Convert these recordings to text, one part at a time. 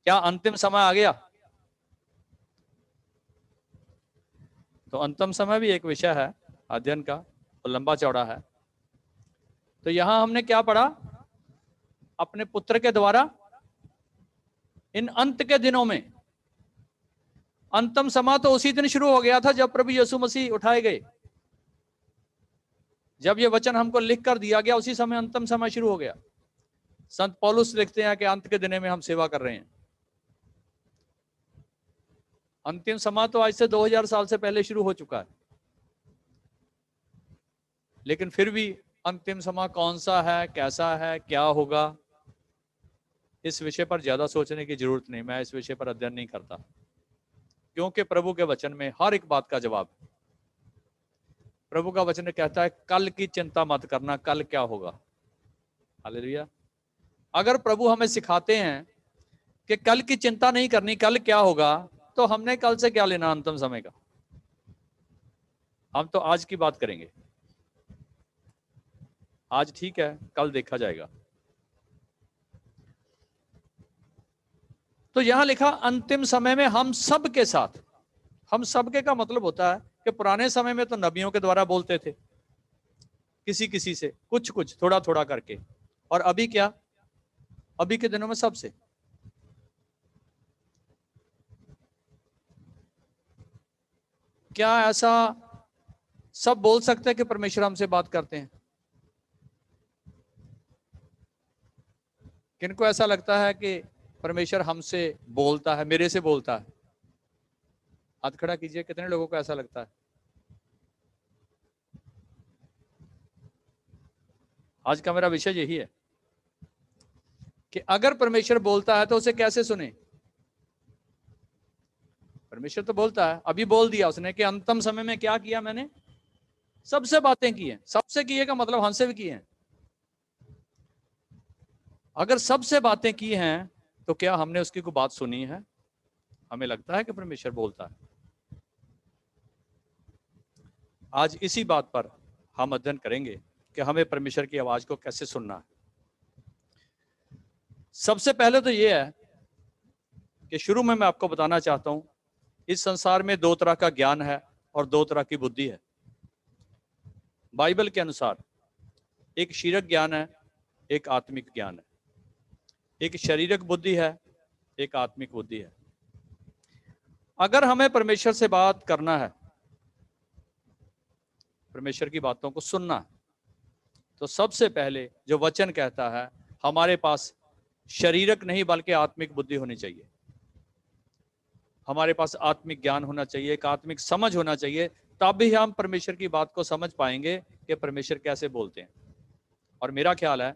क्या अंतिम समय आ गया? तो अंतिम समय भी एक विषय है अध्ययन का, और लंबा चौड़ा है। तो यहां हमने क्या पढ़ा? अपने पुत्र के द्वारा इन अंत के दिनों में, अंतिम समय तो उसी दिन शुरू हो गया था जब प्रभु यीशु मसीह उठाए गए। जब ये वचन हमको लिख कर दिया गया उसी समय अंतिम समय शुरू हो गया। संत पौलुस लिखते हैं कि अंत के दिनों में हम सेवा कर रहे हैं। अंतिम समय तो आज से 2000 साल से पहले शुरू हो चुका है, लेकिन फिर भी अंतिम समय कौन सा है, कैसा है, क्या होगा, इस विषय पर ज्यादा सोचने की जरूरत नहीं। मैं इस विषय पर अध्ययन नहीं करता, क्योंकि प्रभु के वचन में हर एक बात का जवाब है। प्रभु का वचन कहता है कल की चिंता मत करना, कल क्या होगा। हालेलुया। अगर प्रभु हमें सिखाते हैं कि कल की चिंता नहीं करनी, कल क्या होगा, तो हमने कल से क्या लेना अंतिम समय का। हम तो आज की बात करेंगे। आज ठीक है, कल देखा जाएगा। तो यहां लिखा अंतिम समय में हम सब के साथ। हम सबके का मतलब होता है कि पुराने समय में तो नबियों के द्वारा बोलते थे, किसी किसी से, कुछ कुछ थोड़ा थोड़ा करके। और अभी क्या? अभी के दिनों में सबसे। क्या ऐसा सब बोल सकते हैं कि परमेश्वर हमसे बात करते हैं? किनको ऐसा लगता है कि परमेश्वर हमसे बोलता है, मेरे से बोलता है? हाथ खड़ा कीजिए, कितने लोगों को ऐसा लगता है? आज का मेरा विषय यही है कि अगर परमेश्वर बोलता है तो उसे कैसे सुने। परमेश्वर तो बोलता है, अभी बोल दिया उसने कि अंतिम समय में क्या किया मैंने, सबसे बातें की हैं। सबसे किए का मतलब हमसे भी की हैं। अगर सबसे बातें की हैं तो क्या हमने उसकी कोई बात सुनी है? हमें लगता है कि परमेश्वर बोलता है। आज इसी बात पर हम अध्ययन करेंगे कि हमें परमेश्वर की आवाज को कैसे सुनना है। सबसे पहले तो यह है कि शुरू में मैं आपको बताना चाहता हूं, इस संसार में दो तरह का ज्ञान है और दो तरह की बुद्धि है। बाइबल के अनुसार एक शारीरिक ज्ञान है, एक आत्मिक ज्ञान है। एक शारीरिक बुद्धि है, एक आत्मिक बुद्धि है। अगर हमें परमेश्वर से बात करना है, परमेश्वर की बातों को सुनना है, तो सबसे पहले जो वचन कहता है, हमारे पास शारीरिक नहीं बल्कि आत्मिक बुद्धि होनी चाहिए। हमारे पास आत्मिक ज्ञान होना चाहिए, एक आत्मिक समझ होना चाहिए। तब भी हम परमेश्वर की बात को समझ पाएंगे कि परमेश्वर कैसे बोलते हैं। और मेरा ख्याल है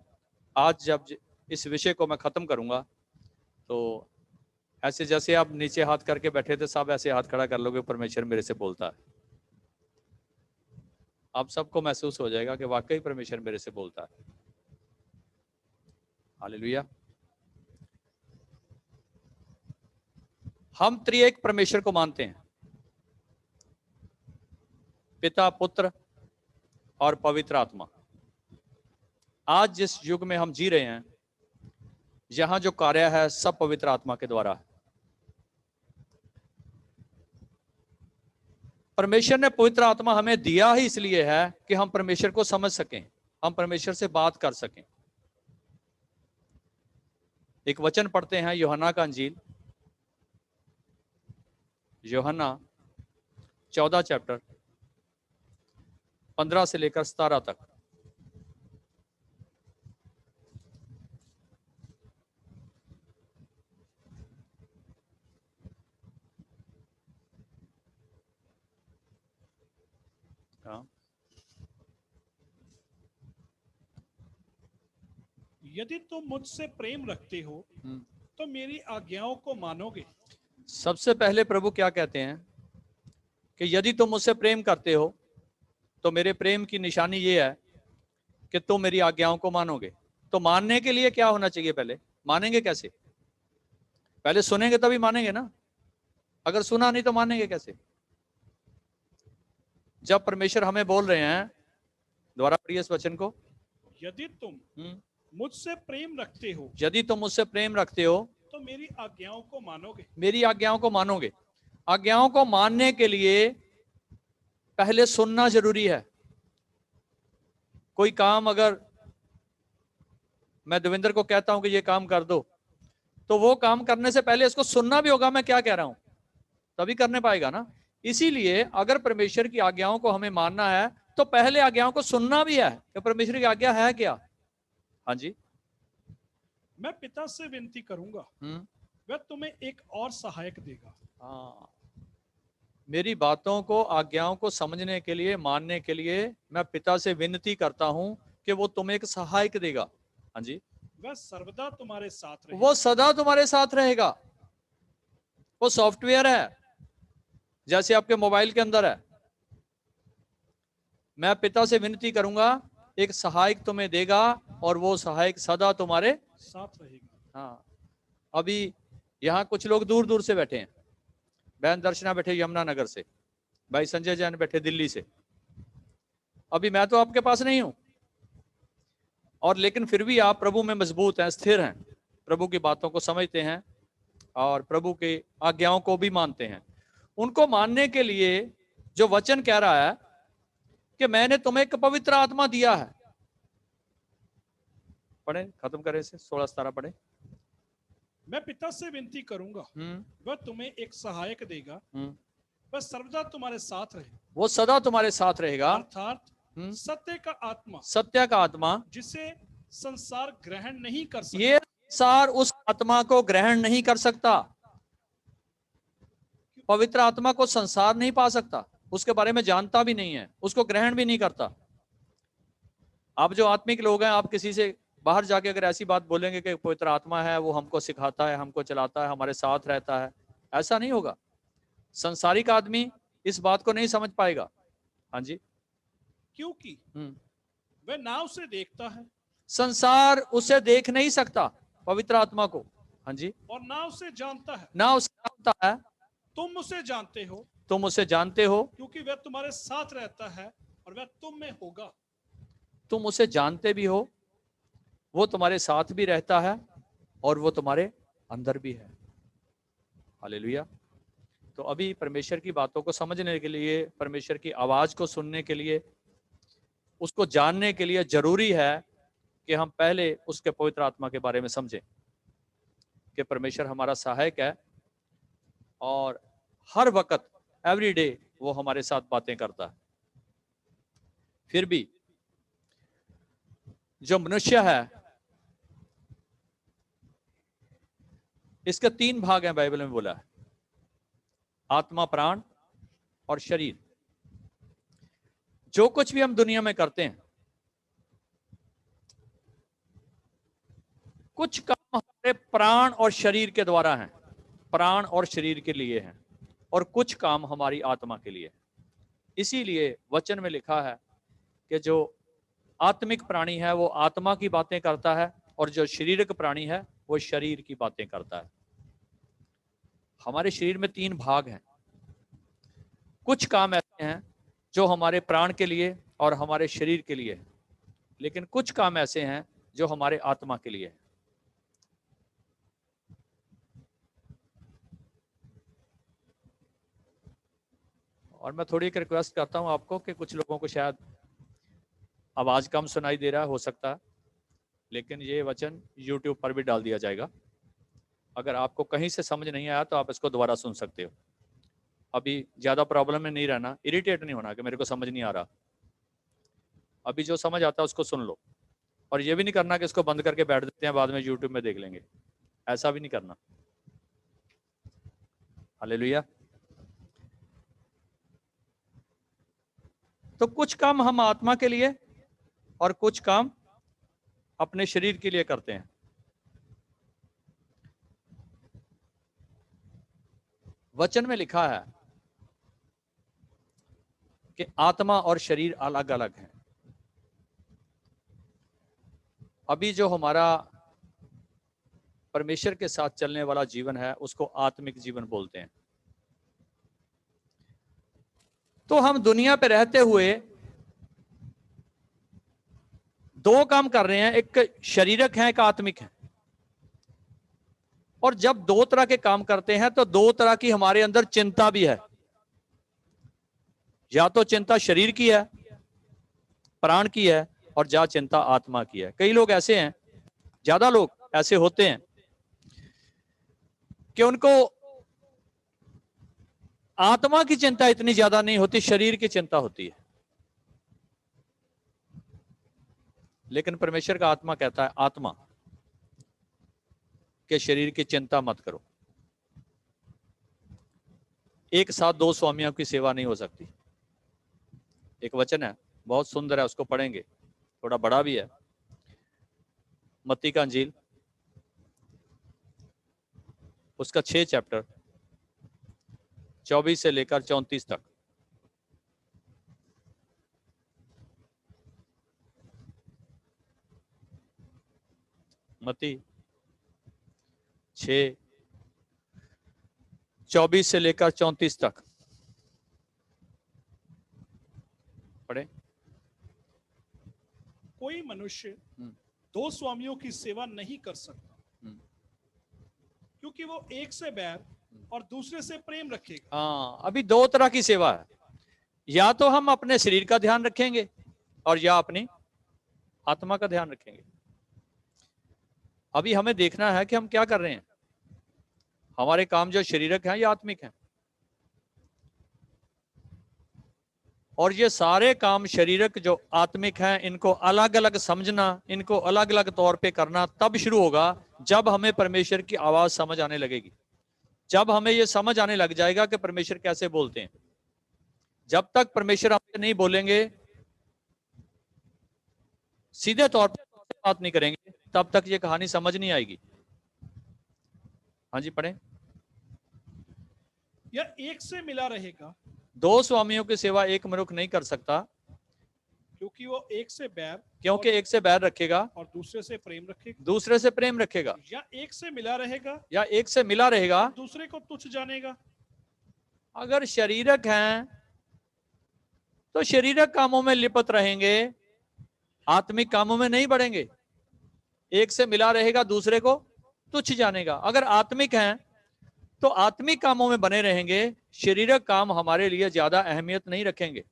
आज जब इस विषय को मैं खत्म करूंगा तो ऐसे जैसे आप नीचे हाथ करके बैठे थे, सब ऐसे हाथ खड़ा कर लोगे, परमेश्वर मेरे से बोलता है। आप सबको महसूस हो जाएगा कि वाकई परमेश्वर मेरे से बोलता है। हालेलुया। हम त्रिएक परमेश्वर को मानते हैं, पिता, पुत्र और पवित्र आत्मा। आज जिस युग में हम जी रहे हैं, यहां जो कार्य है सब पवित्र आत्मा के द्वारा है। परमेश्वर ने पवित्र आत्मा हमें दिया ही इसलिए है कि हम परमेश्वर को समझ सकें, हम परमेश्वर से बात कर सकें। एक वचन पढ़ते हैं यूहन्ना का अंजील, यूहन्ना 14 चैप्टर 15 से लेकर 17 तक। यदि तुम मुझसे प्रेम रखते हो तो मेरी आज्ञाओं को मानोगे। सबसे पहले प्रभु क्या कहते हैं कि यदि तुम मुझसे प्रेम करते हो तो मेरे प्रेम की निशानी ये है कि तुम मेरी आज्ञाओं को मानोगे। तो मानने के लिए क्या होना चाहिए? पहले मानेंगे कैसे? पहले सुनेंगे तभी मानेंगे ना। अगर सुना नहीं तो मानेंगे कैसे? जब परमेश्वर हमें बोल रहे हैं, दोबारा पढ़िए इस वचन को। यदि तुम मुझसे प्रेम रखते हो यदि तुम मुझसे प्रेम रखते हो तो तो मेरी आज्ञाओं को मानोगे। मेरी आज्ञाओं को मानोगे। आज्ञाओं को मानने के लिए पहले सुनना जरूरी है। कोई काम अगर मैं देवेंद्र को कहता हूं कि ये काम कर दो, तो वो काम करने से पहले इसको सुनना भी होगा मैं क्या कह रहा हूं, तभी करने पाएगा ना। इसीलिए अगर परमेश्वर की आज्ञाओं को हमें मानना है तो पहले आज्ञाओं को सुनना भी है कि परमेश्वर की आज्ञा है क्या। हाँ जी। मैं पिता से विनती करूंगा, वह तुम्हें एक और सहायक देगा। हाँ, मेरी बातों को, आज्ञाओं को समझने के लिए, मानने के लिए मैं पिता से विनती करता हूं कि वो तुम्हें एक सहायक देगा। हाँ जी। वह सर्वदा तुम्हारे साथ रहेगा। वो सदा तुम्हारे साथ रहेगा। वो सॉफ्टवेयर है जैसे आपके मोबाइल के अंदर है। मैं पिता से विनती करूंगा, एक सहायक तुम्हें देगा और वो सहायक सदा तुम्हारे साथ रहेगा। हाँ। अभी यहाँ कुछ लोग दूर दूर से बैठे हैं। बहन दर्शना बैठे यमुनानगर से, भाई संजय जैन बैठे दिल्ली से। अभी मैं तो आपके पास नहीं हूं, और लेकिन फिर भी आप प्रभु में मजबूत हैं, स्थिर हैं, प्रभु की बातों को समझते हैं और प्रभु के आज्ञाओं को भी मानते हैं। उनको मानने के लिए जो वचन कह रहा है कि मैंने तुम्हें एक पवित्र आत्मा दिया है। पढ़े, खत्म करें इसे, 16-17 पढ़े। मैं पिता से विनती करूंगा, वह तुम्हें एक सहायक देगा, वह सर्वदा तुम्हारे साथ रहेगा। वो सदा तुम्हारे साथ रहेगा, अर्थात सत्य का आत्मा, सत्य का आत्मा, जिसे संसार ग्रहण नहीं कर सकता। ये संसार उस आत्मा को ग्रहण नहीं कर सकता। पवित्र आत्मा को संसार नहीं पा सकता, उसके बारे में जानता भी नहीं है, उसको ग्रहण भी नहीं करता। आप जो आत्मिक लोग हैं, आप किसी से बाहर जाके अगर ऐसी बात बोलेंगे कि पवित्र आत्मा है, वो हमको सिखाता है, हमको चलाता है, हमारे साथ रहता है, ऐसा नहीं होगा। संसारिक आदमी इस बात को नहीं समझ पाएगा। हाँ जी। क्योंकि वह ना उसे देखता है, संसार उसे देख नहीं सकता, पवित्र आत्मा को। हाँ जी। और ना उसे जानता है, ना उसे जानता है। तुम उसे जानते हो, तुम उसे जानते हो, क्योंकि वह तुम्हारे साथ रहता है और वह तुम में होगा। तुम उसे जानते भी हो, वो तुम्हारे साथ भी रहता है और वो तुम्हारे अंदर भी है। हालेलुया। तो अभी परमेश्वर की बातों को समझने के लिए, परमेश्वर की आवाज को सुनने के लिए, उसको जानने के लिए जरूरी है कि हम पहले उसके पवित्र आत्मा के बारे में समझें कि परमेश्वर हमारा सहायक है और हर वक्त, एवरी डे, वो हमारे साथ बातें करता है। फिर भी जो मनुष्य है, इसके 3 भाग हैं, बाइबल में बोला है, आत्मा, प्राण और शरीर। जो कुछ भी हम दुनिया में करते हैं, कुछ काम हमारे प्राण और शरीर के द्वारा हैं, प्राण और शरीर के लिए हैं, और कुछ काम हमारी आत्मा के लिए। इसीलिए वचन में लिखा है कि जो आत्मिक प्राणी है वो आत्मा की बातें करता है, और जो शारीरिक प्राणी है वो शरीर की बातें करता है। हमारे शरीर में 3 भाग हैं। कुछ काम ऐसे हैं जो हमारे प्राण के लिए और हमारे शरीर के लिए, लेकिन कुछ काम ऐसे हैं जो हमारे आत्मा के लिए है। और मैं थोड़ी एक रिक्वेस्ट करता हूं आपको कि कुछ लोगों को शायद आवाज कम सुनाई दे रहा है, हो सकता है, लेकिन ये वचन YouTube पर भी डाल दिया जाएगा। अगर आपको कहीं से समझ नहीं आया तो आप इसको दोबारा सुन सकते हो। अभी ज्यादा प्रॉब्लम में नहीं रहना, इरिटेट नहीं होना कि मेरे को समझ नहीं आ रहा। अभी जो समझ आता है उसको सुन लो, और ये भी नहीं करना कि इसको बंद करके बैठ देते हैं, बाद में YouTube में देख लेंगे, ऐसा भी नहीं करना। हालेलुया। तो कुछ काम हम आत्मा के लिए और कुछ काम अपने शरीर के लिए करते हैं। वचन में लिखा है कि आत्मा और शरीर अलग अलग हैं। अभी जो हमारा परमेश्वर के साथ चलने वाला जीवन है उसको आत्मिक जीवन बोलते हैं। तो हम दुनिया पे रहते हुए 2 काम कर रहे हैं, एक शारीरिक है, एक आत्मिक है। और जब दो तरह के काम करते हैं तो दो तरह की हमारे अंदर चिंता भी है। या तो चिंता शरीर की है, प्राण की है, और या चिंता आत्मा की है। कई लोग ऐसे हैं, ज्यादा लोग ऐसे होते हैं कि उनको आत्मा की चिंता इतनी ज्यादा नहीं होती, शरीर की चिंता होती है। लेकिन परमेश्वर का आत्मा कहता है, आत्मा के शरीर की चिंता मत करो। एक साथ दो स्वामियों की सेवा नहीं हो सकती। एक वचन है, बहुत सुंदर है, उसको पढ़ेंगे, थोड़ा बड़ा भी है। मत्ती का अंजील, उसका 6 चैप्टर 24 से लेकर 34 तक। मत्ती 6 24 से लेकर 34 तक पढ़े। कोई मनुष्य दो स्वामियों की सेवा नहीं कर सकता, क्योंकि वो एक से बैर और दूसरे से प्रेम रखेगा। हाँ, अभी दो तरह की सेवा है। या तो हम अपने शरीर का ध्यान रखेंगे और या अपनी आत्मा का ध्यान रखेंगे। अभी हमें देखना है कि हम क्या कर रहे हैं। हमारे काम जो शरीरक हैं या आत्मिक हैं। और ये सारे काम शरीरक जो आत्मिक हैं, इनको अलग अलग समझना, इनको अलग अलग तौर पे करना तब शुरू होगा जब हमें परमेश्वर की आवाज समझ आने लगेगी। जब हमें ये समझ आने लग जाएगा कि परमेश्वर कैसे बोलते हैं। जब तक परमेश्वर हमसे नहीं बोलेंगे, सीधे तौर पर बात नहीं करेंगे, तब तक ये कहानी समझ नहीं आएगी। हाँ जी, पढ़ें। यह एक से मिला रहेगा, दो स्वामियों की सेवा एक मनुष्य नहीं कर सकता, क्योंकि वो एक से बैर क्योंकि एक से बैर रखेगा और दूसरे से प्रेम रखेगा। दूसरे से प्रेम रखेगा। या एक से मिला रहेगा, या एक से मिला रहेगा, दूसरे को तुच्छ जानेगा। अगर शरीरक हैं तो शरीरक कामों में लिप्त रहेंगे, आत्मिक कामों में नहीं बढ़ेंगे। एक से मिला रहेगा, दूसरे को तुच्छ जानेगा। अगर आत्मिक हैं तो आत्मिक कामों में बने रहेंगे, शरीरक काम हमारे लिए ज्यादा अहमियत नहीं रखेंगे।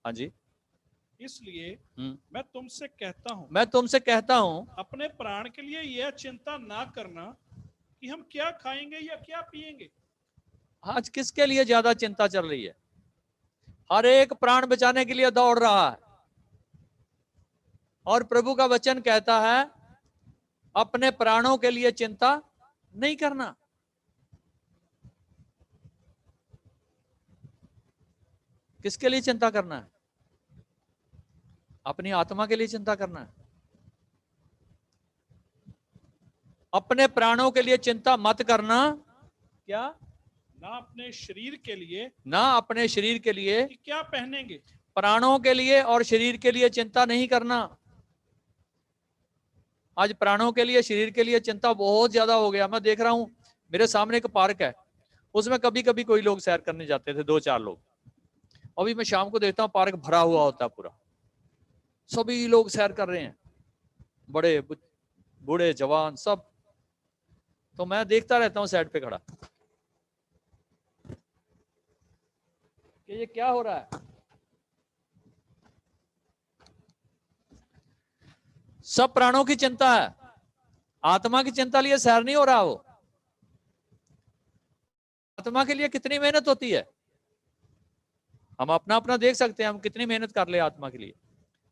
हाँ जी। इसलिए मैं तुमसे कहता हूं अपने प्राण के लिए यह चिंता ना करना कि हम क्या खाएंगे या क्या पिएंगे। आज किसके लिए ज्यादा चिंता चल रही है? हर एक प्राण बचाने के लिए दौड़ रहा है। और प्रभु का वचन कहता है, अपने प्राणों के लिए चिंता नहीं करना। किसके लिए चिंता करना है? अपनी आत्मा के लिए चिंता करना है। अपने प्राणों के लिए चिंता मत करना। क्या? ना अपने शरीर के लिए, ना अपने शरीर के लिए कि क्या पहनेंगे। प्राणों के लिए और शरीर के लिए चिंता नहीं करना। आज प्राणों के लिए, शरीर के लिए चिंता बहुत ज्यादा हो गया। मैं देख रहा हूं, मेरे सामने एक पार्क है, उसमें कभी कभी कोई लोग सैर करने जाते थे, 2-4 लोग। अभी मैं शाम को देखता हूं पार्क भरा हुआ होता है पूरा, सभी लोग सैर कर रहे हैं, बड़े बूढ़े जवान सब। तो मैं देखता रहता हूं साइड पे खड़ा कि ये क्या हो रहा है। सब प्राणों की चिंता है, आत्मा की चिंता लिए सैर नहीं हो रहा। वो आत्मा के लिए कितनी मेहनत होती है, हम अपना अपना देख सकते हैं, हम कितनी मेहनत कर ले आत्मा के लिए।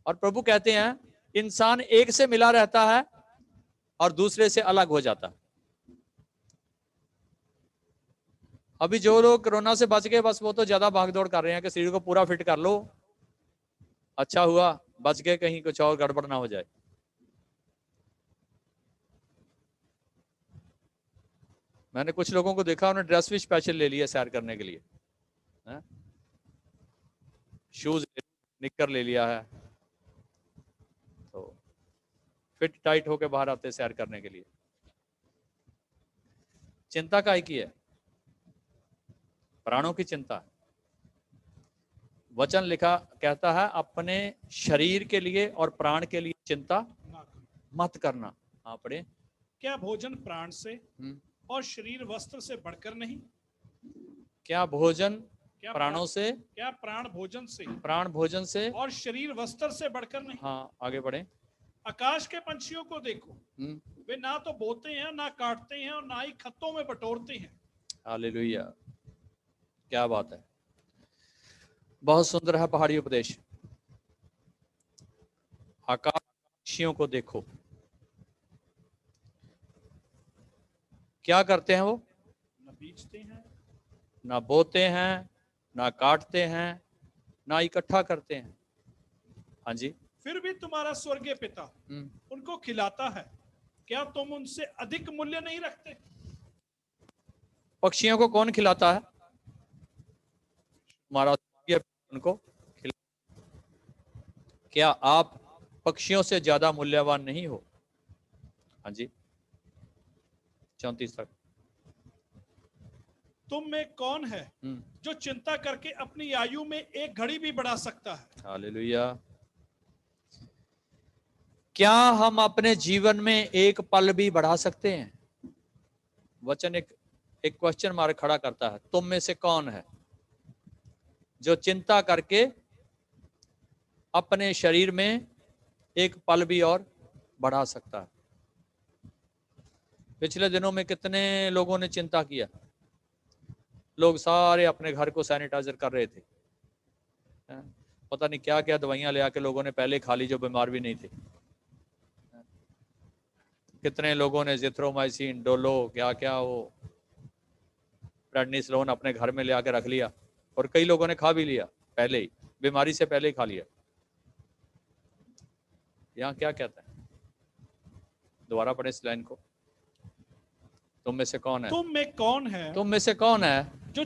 और प्रभु कहते हैं, इंसान एक से मिला रहता है और दूसरे से अलग हो जाता है। अभी जो लोग कोरोना से बच गए, बस वो तो ज्यादा भागदौड़ कर रहे हैं कि शरीर को पूरा फिट कर लो, अच्छा हुआ बच गए, कहीं कुछ और गड़बड़ ना हो जाए। मैंने कुछ लोगों को देखा, उन्होंने ड्रेस भी स्पेशल ले लिया सैर करने के लिए, शूज निक्कर ले लिया है, तो फिट टाइट होके बाहर आते सैर करने के लिए। चिंता काहे की है? प्राणों की चिंता। वचन लिखा कहता है, अपने शरीर के लिए और प्राण के लिए चिंता मत करना। हाँ पढ़े। क्या भोजन प्राण से और शरीर वस्त्र से बढ़कर नहीं? क्या भोजन प्राणों से, क्या प्राण भोजन से, प्राण भोजन से और शरीर वस्त्र से बढ़कर नहीं? हाँ, आगे बढ़े। आकाश के पंछियों को देखो, वे ना तो बोते हैं, ना काटते हैं, और ना ही खत्तों में बटोरते हैं। हालेलुया, क्या बात है। बहुत सुंदर है पहाड़ी उपदेश। आकाश पक्षियों को देखो, क्या करते हैं वो? न बीजते हैं, ना बोते हैं, ना काटते हैं, ना इकट्ठा करते हैं। हाँ जी। फिर भी तुम्हारा स्वर्गीय पिता उनको खिलाता है, क्या तुम उनसे अधिक मूल्य नहीं रखते? पक्षियों को कौन खिलाता है? हमारा स्वर्गीय पिता उनको खिलाता। क्या आप पक्षियों से ज्यादा मूल्यवान नहीं हो? हाँ जी। 34 तक। तुम में कौन है जो चिंता करके अपनी आयु में एक घड़ी भी बढ़ा सकता है? हालेलुया। क्या हम अपने जीवन में एक पल भी बढ़ा सकते हैं? वचन एक क्वेश्चन मार्क खड़ा करता है। तुम में से कौन है जो चिंता करके अपने शरीर में एक पल भी और बढ़ा सकता है? पिछले दिनों में कितने लोगों ने चिंता किया। लोग सारे अपने घर को सैनिटाइजर कर रहे थे। पता नहीं क्या क्या दवाइयां ले आके लोगों ने पहले खा ली जो बीमार भी नहीं थे। कितने लोगों ने जिथ्रोमाइसिन, डोलो, क्या क्या वो प्रेडनिसोलोन अपने घर में ले आके रख लिया, और कई लोगों ने खा भी लिया पहले ही, बीमारी से पहले ही खा लिया। यहाँ क्या कहता है? दोबारा पढ़े इस लाइन को। तुम में से कौन है? तुम में कौन है? तुम में से कौन है जो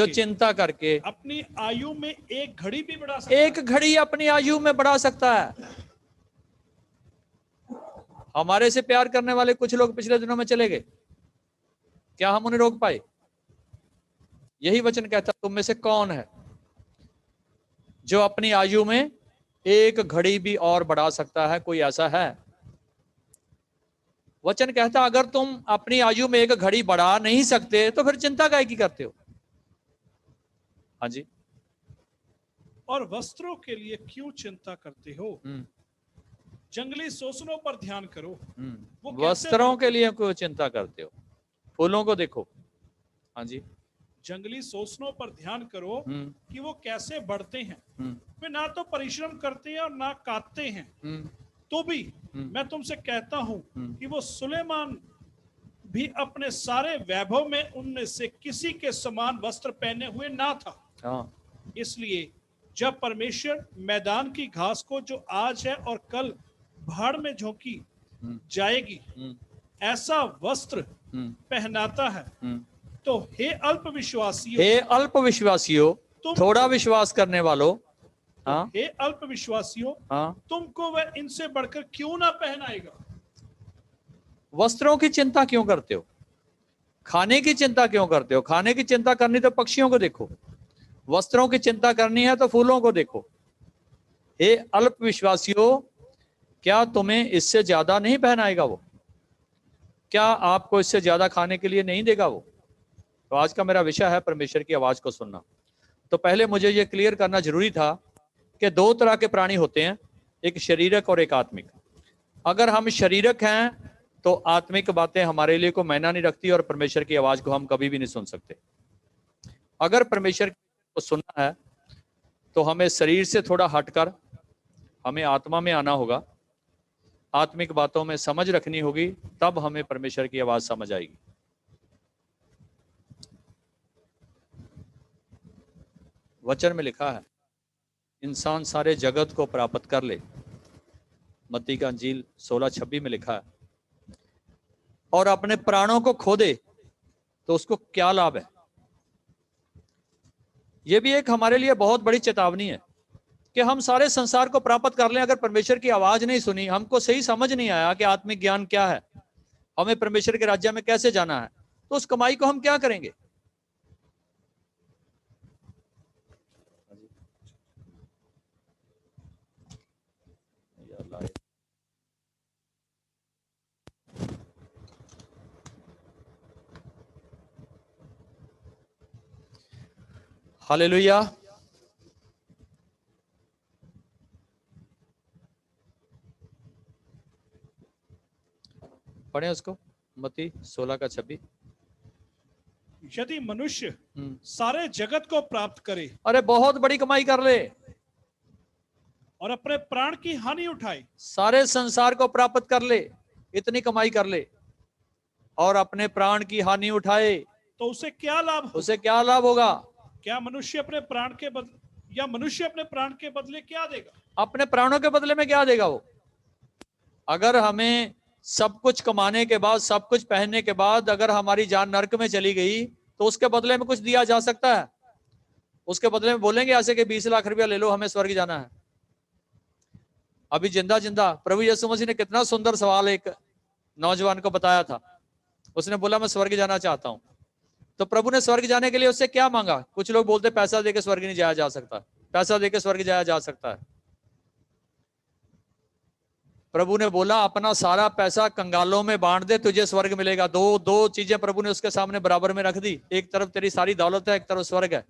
चिंता करके अपनी आयु में एक घड़ी भी बढ़ा सकता है? एक घड़ी अपनी आयु में बढ़ा सकता है। हमारे से प्यार करने वाले कुछ लोग पिछले दिनों में चले गए, क्या हम उन्हें रोक पाए? यही वचन कहता है, तुम में से कौन है जो अपनी आयु में एक घड़ी भी और बढ़ा सकता है? कोई ऐसा है? वचन कहता, अगर तुम अपनी आयु में एक घड़ी बढ़ा नहीं सकते तो फिर चिंता काहे की करते हो? हाँ जी। और वस्त्रों के लिए क्यों चिंता करते हो? जंगली शोषणों पर ध्यान करो, वो वस्त्रों के लिए क्यों चिंता करते हो? फूलों को देखो। हाँ जी। जंगली शोषणों पर ध्यान करो कि वो कैसे बढ़ते हैं। वे ना तो परिश्रम करते हैं और ना काटते हैं। तो भी मैं तुमसे कहता हूं कि वो सुलेमान भी अपने सारे वैभव में उनमें से किसी के समान वस्त्र पहने हुए ना था। इसलिए जब परमेश्वर मैदान की घास को जो आज है और कल भाड़ में झोंकी जाएगी ऐसा वस्त्र पहनाता है, तो हे अल्पविश्वासियों, थोड़ा विश्वास करने वालों, हे अल्पविश्वासियों, तुमको वह इनसे बढ़कर क्यों ना पहनाएगा? वस्त्रों की चिंता क्यों करते हो? खाने की चिंता क्यों करते हो? खाने की चिंता करनी तो पक्षियों को देखो। वस्त्रों की चिंता करनी है तो फूलों को देखो। हे अल्पविश्वासियों, क्या तुम्हें इससे ज्यादा नहीं पहनाएगा वो? क्या आपको इससे ज्यादा खाने के लिए नहीं देगा वो? तो आज का मेरा विषय है परमेश्वर की आवाज को सुनना। तो पहले मुझे ये क्लियर करना जरूरी था कि दो तरह के प्राणी होते हैं, एक शरीरक और एक आत्मिक। अगर हम शरीरक हैं तो आत्मिक बातें हमारे लिए कोई मायना नहीं रखती और परमेश्वर की आवाज को हम कभी भी नहीं सुन सकते। अगर परमेश्वर को सुनना है तो हमें शरीर से थोड़ा हटकर हमें आत्मा में आना होगा, आत्मिक बातों में समझ रखनी होगी, तब हमें परमेश्वर की आवाज समझ आएगी। वचन में लिखा है, इंसान सारे जगत को प्राप्त कर ले, मत्ती का अंजील 16:26 में लिखा है, और अपने प्राणों को खो दे तो उसको क्या लाभ है? यह भी एक हमारे लिए बहुत बड़ी चेतावनी है कि हम सारे संसार को प्राप्त कर लें, अगर परमेश्वर की आवाज नहीं सुनी, हमको सही समझ नहीं आया कि आत्मिक ज्ञान क्या है, हमें परमेश्वर के राज्य में कैसे जाना है, तो उस कमाई को हम क्या करेंगे? हालेलुया। पढ़े उसको, मत्ती 16:26। यदि मनुष्य सारे जगत को प्राप्त करे, अरे बहुत बड़ी कमाई कर ले और अपने प्राण की हानि उठाए, सारे संसार को प्राप्त कर ले, इतनी कमाई कर ले और अपने प्राण की हानि उठाए, तो उसे क्या लाभ होगा? उसे क्या लाभ होगा? क्या मनुष्य अपने प्राण के बदले, या मनुष्य अपने प्राण के बदले क्या देगा? अपने प्राणों के बदले में क्या देगा वो? अगर हमें सब कुछ कमाने के बाद, सब कुछ पहनने के बाद अगर हमारी जान नरक में चली गई, तो उसके बदले में कुछ दिया जा सकता है? उसके बदले में बोलेंगे ऐसे कि 20 लाख रुपया ले लो, हमें स्वर्ग जाना है? अभी जिंदा जिंदा प्रभु यीशु मसीह ने कितना सुंदर सवाल एक नौजवान को बताया था। उसने बोला मैं स्वर्ग जाना चाहता हूं। तो प्रभु ने स्वर्ग जाने के लिए उससे क्या मांगा? कुछ लोग बोलते पैसा देके स्वर्ग नहीं जाया जा सकता, पैसा देके स्वर्ग जाया जा सकता है। प्रभु ने बोला अपना सारा पैसा कंगालों में बांट दे, तुझे स्वर्ग मिलेगा। दो चीजें प्रभु ने उसके सामने बराबर में रख दी। एक तरफ तेरी सारी दौलत है, एक तरफ स्वर्ग है।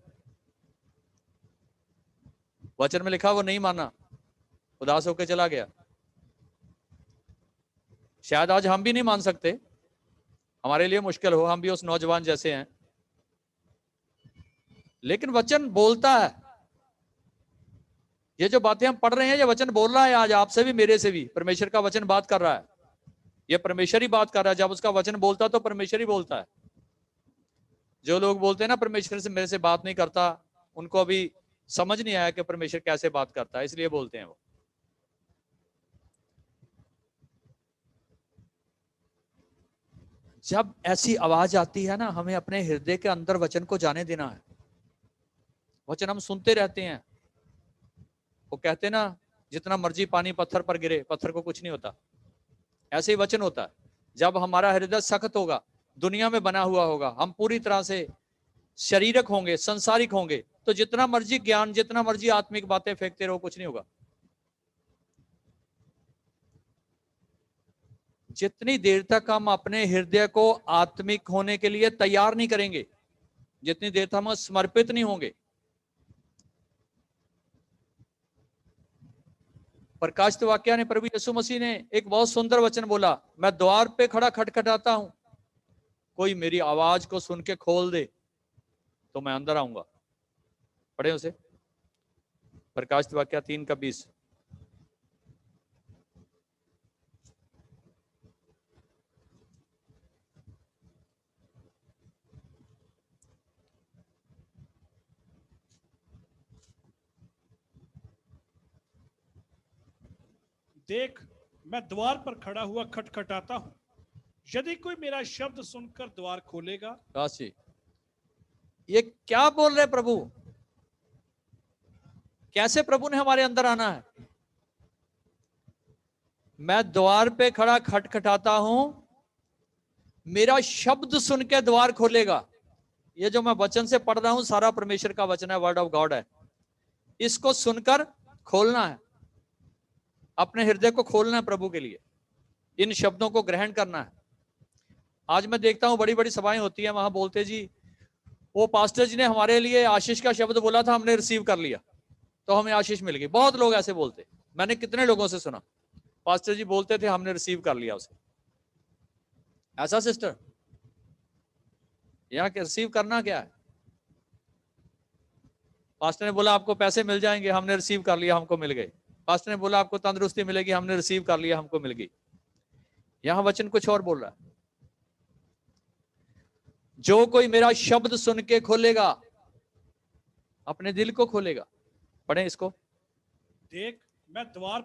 वचन में लिखा, वो नहीं माना, उदास होकर चला गया। शायद आज हम भी नहीं मान सकते, हमारे लिए मुश्किल हो, हम भी उस नौजवान जैसे हैं, लेकिन वचन बोलता है। ये जो बातें हम पढ़ रहे हैं, ये वचन बोल रहा है आज आपसे भी, मेरे से भी। परमेश्वर का वचन बात कर रहा है, ये परमेश्वर ही बात कर रहा है। जब उसका वचन बोलता है तो परमेश्वर ही बोलता है। जो लोग बोलते हैं ना परमेश्वर से मेरे से बात नहीं करता, उनको अभी समझ नहीं आया कि परमेश्वर कैसे बात करता है, इसलिए बोलते हैं वो। जब ऐसी आवाज आती है ना, हमें अपने हृदय के अंदर वचन को जाने देना है। वचन हम सुनते रहते हैं, वो कहते ना जितना मर्जी पानी पत्थर पर गिरे, पत्थर को कुछ नहीं होता। ऐसे ही वचन होता है। जब हमारा हृदय सख्त होगा, दुनिया में बना हुआ होगा, हम पूरी तरह से शारीरिक होंगे, संसारिक होंगे, तो जितना मर्जी ज्ञान, जितना मर्जी आत्मिक बातें फेंकते रहो, कुछ नहीं होगा। जितनी देर तक हम अपने हृदय को आत्मिक होने के लिए तैयार नहीं करेंगे, जितनी देर तक हम समर्पित नहीं होंगे। प्रकाशित वाक्य ने प्रभु यीशु मसीह ने एक बहुत सुंदर वचन बोला, मैं द्वार पे खड़ा खटखटाता हूं, कोई मेरी आवाज को सुन के खोल दे तो मैं अंदर आऊंगा। पढ़े उसे, प्रकाशित वाक्य 3:20। देख, मैं द्वार पर खड़ा हुआ खटखटाता हूं, यदि कोई मेरा शब्द सुनकर द्वार खोलेगा। काशी, ये क्या बोल रहे प्रभु? कैसे प्रभु ने हमारे अंदर आना है? मैं द्वार पे खड़ा खटखटाता हूं, मेरा शब्द सुन के द्वार खोलेगा। ये जो मैं वचन से पढ़ रहा हूं, सारा परमेश्वर का वचन है, वर्ड ऑफ गॉड है। इसको सुनकर खोलना है, अपने हृदय को खोलना है प्रभु के लिए, इन शब्दों को ग्रहण करना है। आज मैं देखता हूं बड़ी बड़ी सभाएं होती है, वहां बोलते जी वो पास्टर जी ने हमारे लिए आशीष का शब्द बोला था, हमने रिसीव कर लिया तो हमें आशीष मिल गई। बहुत लोग ऐसे बोलते, मैंने कितने लोगों से सुना, पास्टर जी बोलते थे हमने रिसीव कर लिया उसे। ऐसा सिस्टर, यहाँ के रिसीव करना क्या है? पास्टर ने बोला आपको पैसे मिल जाएंगे, हमने रिसीव कर लिया, हमको मिल गए। पास्टर ने बोला आपको तंदुरुस्ती मिलेगी, हमने रिसीव कर लिया, हमको मिल गई। यहां वचन कुछ और बोल रहा है, जो कोई मेरा शब्द सुन के खोलेगा, अपने दिल को खोलेगा। पढ़े इसको, देख, मैं द्वार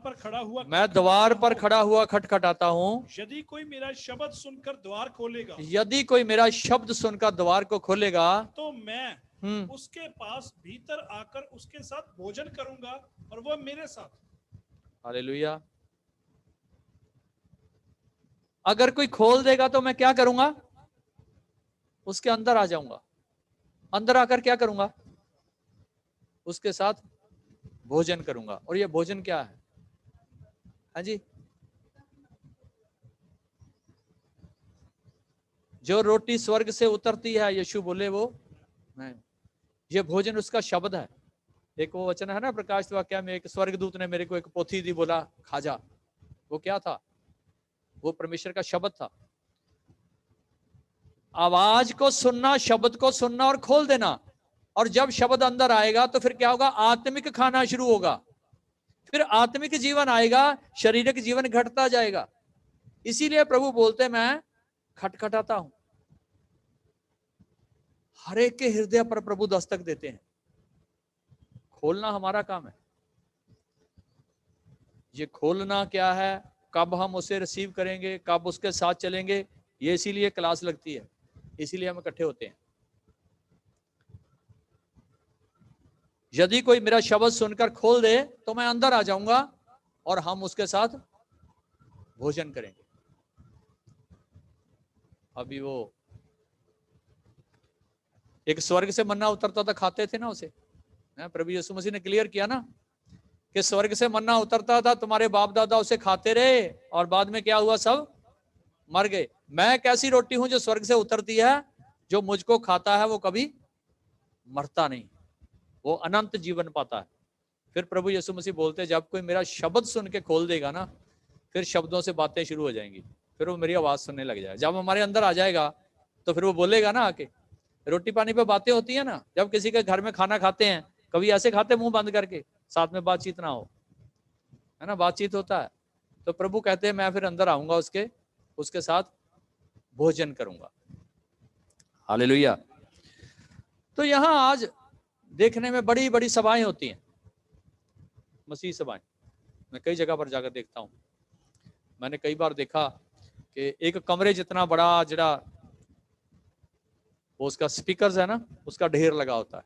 पर खड़ा हुआ खटखटाता हूं, यदि कोई मेरा शब्द सुनकर द्वार खोलेगा, यदि कोई मेरा शब्द सुनकर द्वार को खोलेगा, तो मैं उसके पास भीतर आकर उसके साथ भोजन करूंगा और वह मेरे साथ। हालेलुया। अगर कोई खोल देगा तो मैं क्या करूंगा? उसके अंदर आ जाऊंगा। अंदर आकर क्या करूंगा? उसके साथ भोजन करूंगा। और ये भोजन क्या है? हाँ जी, जो रोटी स्वर्ग से उतरती है, यीशु बोले वो मैं। ये भोजन उसका शब्द है। एक वो वचन है ना प्रकाश वाक्य में, एक स्वर्गदूत ने मेरे को एक पोथी दी, बोला खा जा। वो क्या था? वो परमेश्वर का शब्द था। आवाज को सुनना, शब्द को सुनना और खोल देना, और जब शब्द अंदर आएगा तो फिर क्या होगा? आत्मिक खाना शुरू होगा, फिर आत्मिक जीवन आएगा, शारीरिक जीवन घटता जाएगा। इसीलिए प्रभु बोलते मैं खटखटाता हूं। हर एक के हृदय पर प्रभु दस्तक देते हैं। खोलना हमारा काम है। ये खोलना क्या है, कब हम उसे रिसीव करेंगे, कब उसके साथ चलेंगे, ये इसीलिए क्लास लगती है, इसीलिए हम इकट्ठे होते हैं। यदि कोई मेरा शब्द सुनकर खोल दे तो मैं अंदर आ जाऊंगा और हम उसके साथ भोजन करेंगे। अभी वो एक स्वर्ग से मन्ना उतरता था, खाते थे ना उसे। प्रभु यीशु मसीह ने क्लियर किया ना कि स्वर्ग से मन्ना उतरता था, तुम्हारे बाप दादा उसे खाते रहे और बाद में क्या हुआ? सब मर गए। मैं एक ऐसी रोटी हूं जो स्वर्ग से उतरती है, जो मुझको खाता है वो कभी मरता नहीं, वो अनंत जीवन पाता है। फिर प्रभु यीशु मसीह बोलते, जब कोई मेरा शब्द सुन के खोल देगा ना, फिर शब्दों से बातें शुरू हो जाएंगी, फिर वो मेरी आवाज सुनने लग जाएगा। जब हमारे अंदर आ जाएगा तो फिर वो बोलेगा ना आके। रोटी पानी पे बातें होती है ना, जब किसी के घर में खाना खाते हैं, कभी ऐसे खाते मुंह बंद करके, साथ में बातचीत ना हो, है ना, बातचीत होता है। तो प्रभु कहते हैं मैं फिर अंदर आऊंगा, उसके साथ भोजन करूंगा। हालेलुया। तो यहां आज देखने में बड़ी बड़ी सभाएं होती हैं, मसीह सभाएं। मैं कई जगह पर जाकर देखता हूं। मैंने कई बार देखा कि एक कमरे जितना बड़ा जरा वो उसका स्पीकर्स है ना, उसका ढेर लगा होता है,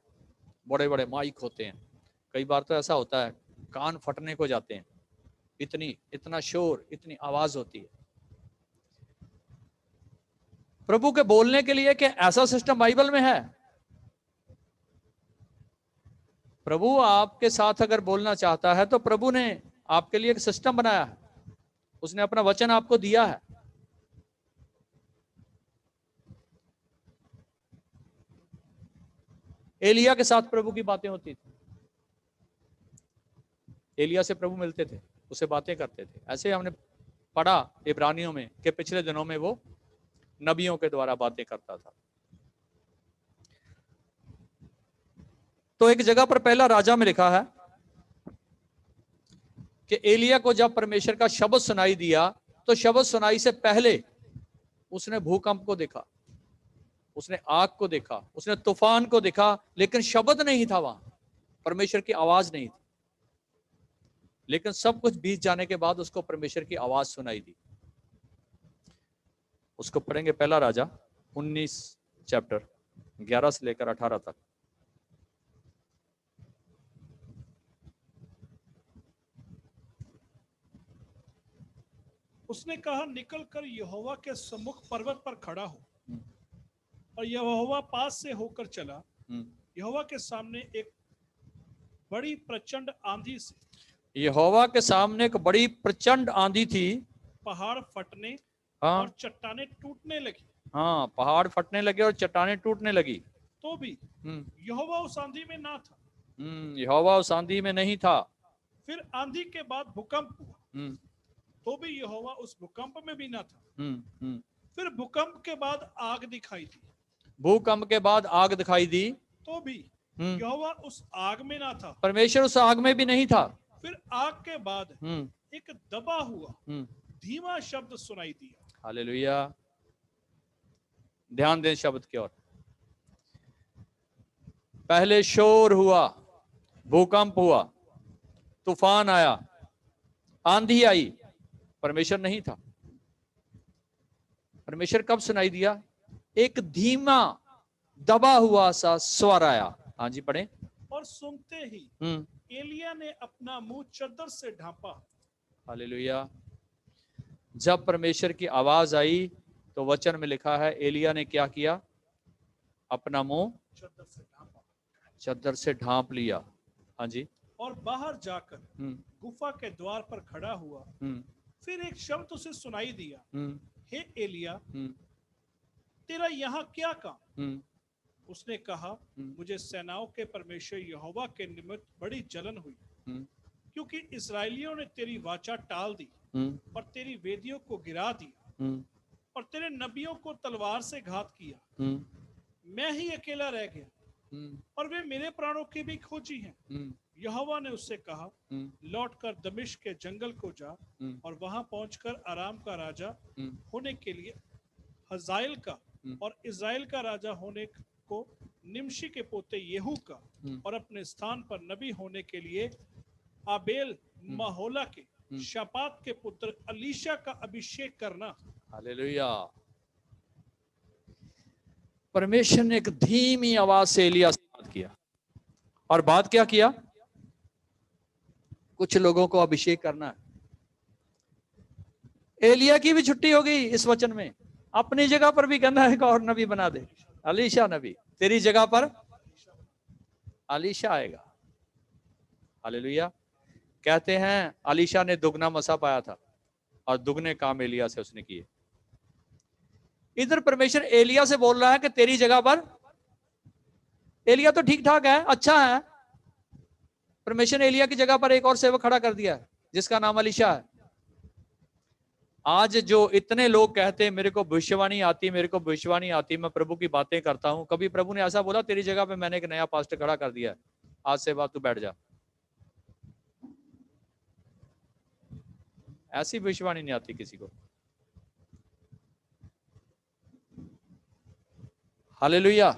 बड़े बड़े माइक होते हैं। कई बार तो ऐसा होता है कान फटने को जाते हैं, इतना शोर, इतनी आवाज होती है। प्रभु के बोलने के लिए क्या ऐसा सिस्टम बाइबल में है? प्रभु आपके साथ अगर बोलना चाहता है तो प्रभु ने आपके लिए एक सिस्टम बनाया है, उसने अपना वचन आपको दिया है। एलिया के साथ प्रभु की बातें होती थी, एलिया से प्रभु मिलते थे, उससे बातें करते थे। ऐसे हमने पढ़ा इब्रानियों में कि पिछले दिनों में वो नबियों के द्वारा बातें करता था। तो एक जगह पर पहला राजा में लिखा है कि एलिया को जब परमेश्वर का शब्द सुनाई दिया, तो शब्द सुनाई से पहले उसने भूकंप को देखा, उसने आग को देखा, उसने तूफान को देखा, लेकिन शब्द नहीं था वहां, परमेश्वर की आवाज नहीं थी। लेकिन सब कुछ बीत जाने के बाद उसको परमेश्वर की आवाज सुनाई दी। उसको पढ़ेंगे पहला राजा 19 चैप्टर 11 से लेकर 18 तक। उसने कहा, निकल कर यहोवा के सम्मुख पर्वत पर खड़ा हो। और यहोवा पास से होकर चला। यहोवा के सामने एक बड़ी प्रचंड आंधी से, यहोवा के सामने एक बड़ी प्रचंड आंधी थी, पहाड़ फटने हाँ, और चट्टाने टूटने लगी। हाँ, पहाड़ फटने लगे और चट्टाने टूटने लगी। तो भी यहोवा उस आंधी में ना था। यहोवा उस आंधी में नहीं था। फिर आंधी के बाद भूकंप हुआ, तो भी यहोवा उस भूकंप में भी ना था। फिर भूकंप के बाद आग दिखाई दी, भूकंप के बाद आग दिखाई दी, तो भी यहोवा उस आग में ना था। परमेश्वर उस आग में भी नहीं था। फिर आग के बाद एक दबा हुआ धीमा शब्द सुनाई दिया। हालेलुया। ध्यान दें शब्द की ओर। पहले शोर हुआ, भूकंप हुआ, तूफान आया, आंधी आई, परमेश्वर नहीं था। परमेश्वर कब सुनाई दिया? एक धीमा दबा हुआ सा स्वर आया। हाँ जी, पढ़े। और सुनते ही एलिया ने अपना मुंह चद्दर से ढांपा। हालेलुया। जब परमेश्वर की आवाज आई तो वचन में लिखा है एलिया ने क्या किया? अपना मुंह चद्दर से ढांप लिया। हाँ जी। और बाहर जाकर गुफा के द्वार पर खड़ा हुआ। फिर एक शब्द उसे सुनाई दिया, हे एलिया, तेरा यहाँ क्या काम? उसने कहा, मुझे सेनाओं के परमेश्वर यहोवा के निमित्त बड़ी जलन हुई, क्योंकि इस्राएलियों ने तेरी वाचा टाल दी और तेरी वेदियों को गिरा दिया और तेरे नबियों को तलवार से घात किया। मैं ही अकेला रह गया और वे मेरे प्राणों की भी खोजी हैं। यहोवा ने उससे कहा, लौटकर दमिश्क के जंगल को जा और वहां पहुंचकर आराम का राजा होने के लिए हजाएल का और इज़राइल का राजा होने को निमशी के पोते येहू का और अपने स्थान पर नबी होने के लिए आबेल महोला के शापात के पुत्र अलीशा का अभिषेक करना। हालेलुया। परमेश्वर ने एक धीमी आवाज से एलिया से बात किया, और बात क्या किया? कुछ लोगों को अभिषेक करना है। एलिया की भी छुट्टी हो गई इस वचन में। अपनी जगह पर भी कहना है और नबी बना दे, अलीशा नबी, तेरी जगह पर अलीशा आएगा। हालेलुया। कहते हैं अलीशा ने दुगना मसा पाया था और दुगने काम एलिया से उसने किए। इधर परमेश्वर एलिया से बोल रहा है कि तेरी जगह पर, एलिया तो ठीक ठाक है, अच्छा है, परमेश्वर ने एलिया की जगह पर एक और सेवक खड़ा कर दिया है जिसका नाम अलीशा है। आज जो इतने लोग कहते हैं मेरे को भविष्यवाणी आती, मेरे को भविष्यवाणी आती, मैं प्रभु की बातें करता हूं, कभी प्रभु ने ऐसा बोला तेरी जगह पे मैंने एक नया पास्टर खड़ा कर दिया है, आज से बाद तू बैठ जा? ऐसी भविष्यवाणी नहीं आती किसी को। हालेलुया।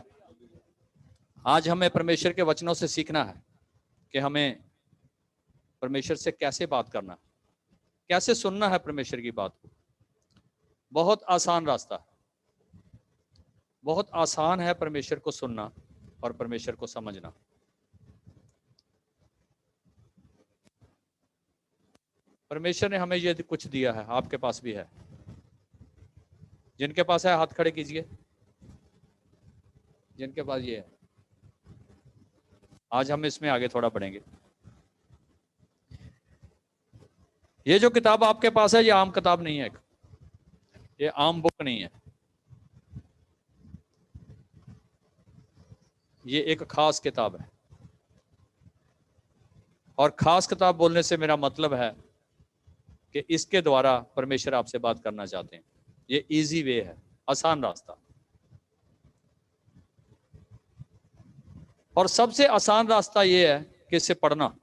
आज हमें परमेश्वर के वचनों से सीखना है कि हमें परमेश्वर से कैसे बात करना, कैसे सुनना है परमेश्वर की बात को। बहुत आसान रास्ता है, बहुत आसान है परमेश्वर को सुनना और परमेश्वर को समझना। परमेश्वर ने हमें ये कुछ दिया है, आपके पास भी है। जिनके पास है हाथ खड़े कीजिए, जिनके पास ये है। आज हम इसमें आगे थोड़ा बढ़ेंगे। ये जो किताब आपके पास है ये आम किताब नहीं है, ये आम बुक नहीं है, ये एक खास किताब है। और खास किताब बोलने से मेरा मतलब है कि इसके द्वारा परमेश्वर आपसे बात करना चाहते हैं। ये इजी वे है, आसान रास्ता। और सबसे आसान रास्ता ये है कि इसे पढ़ना।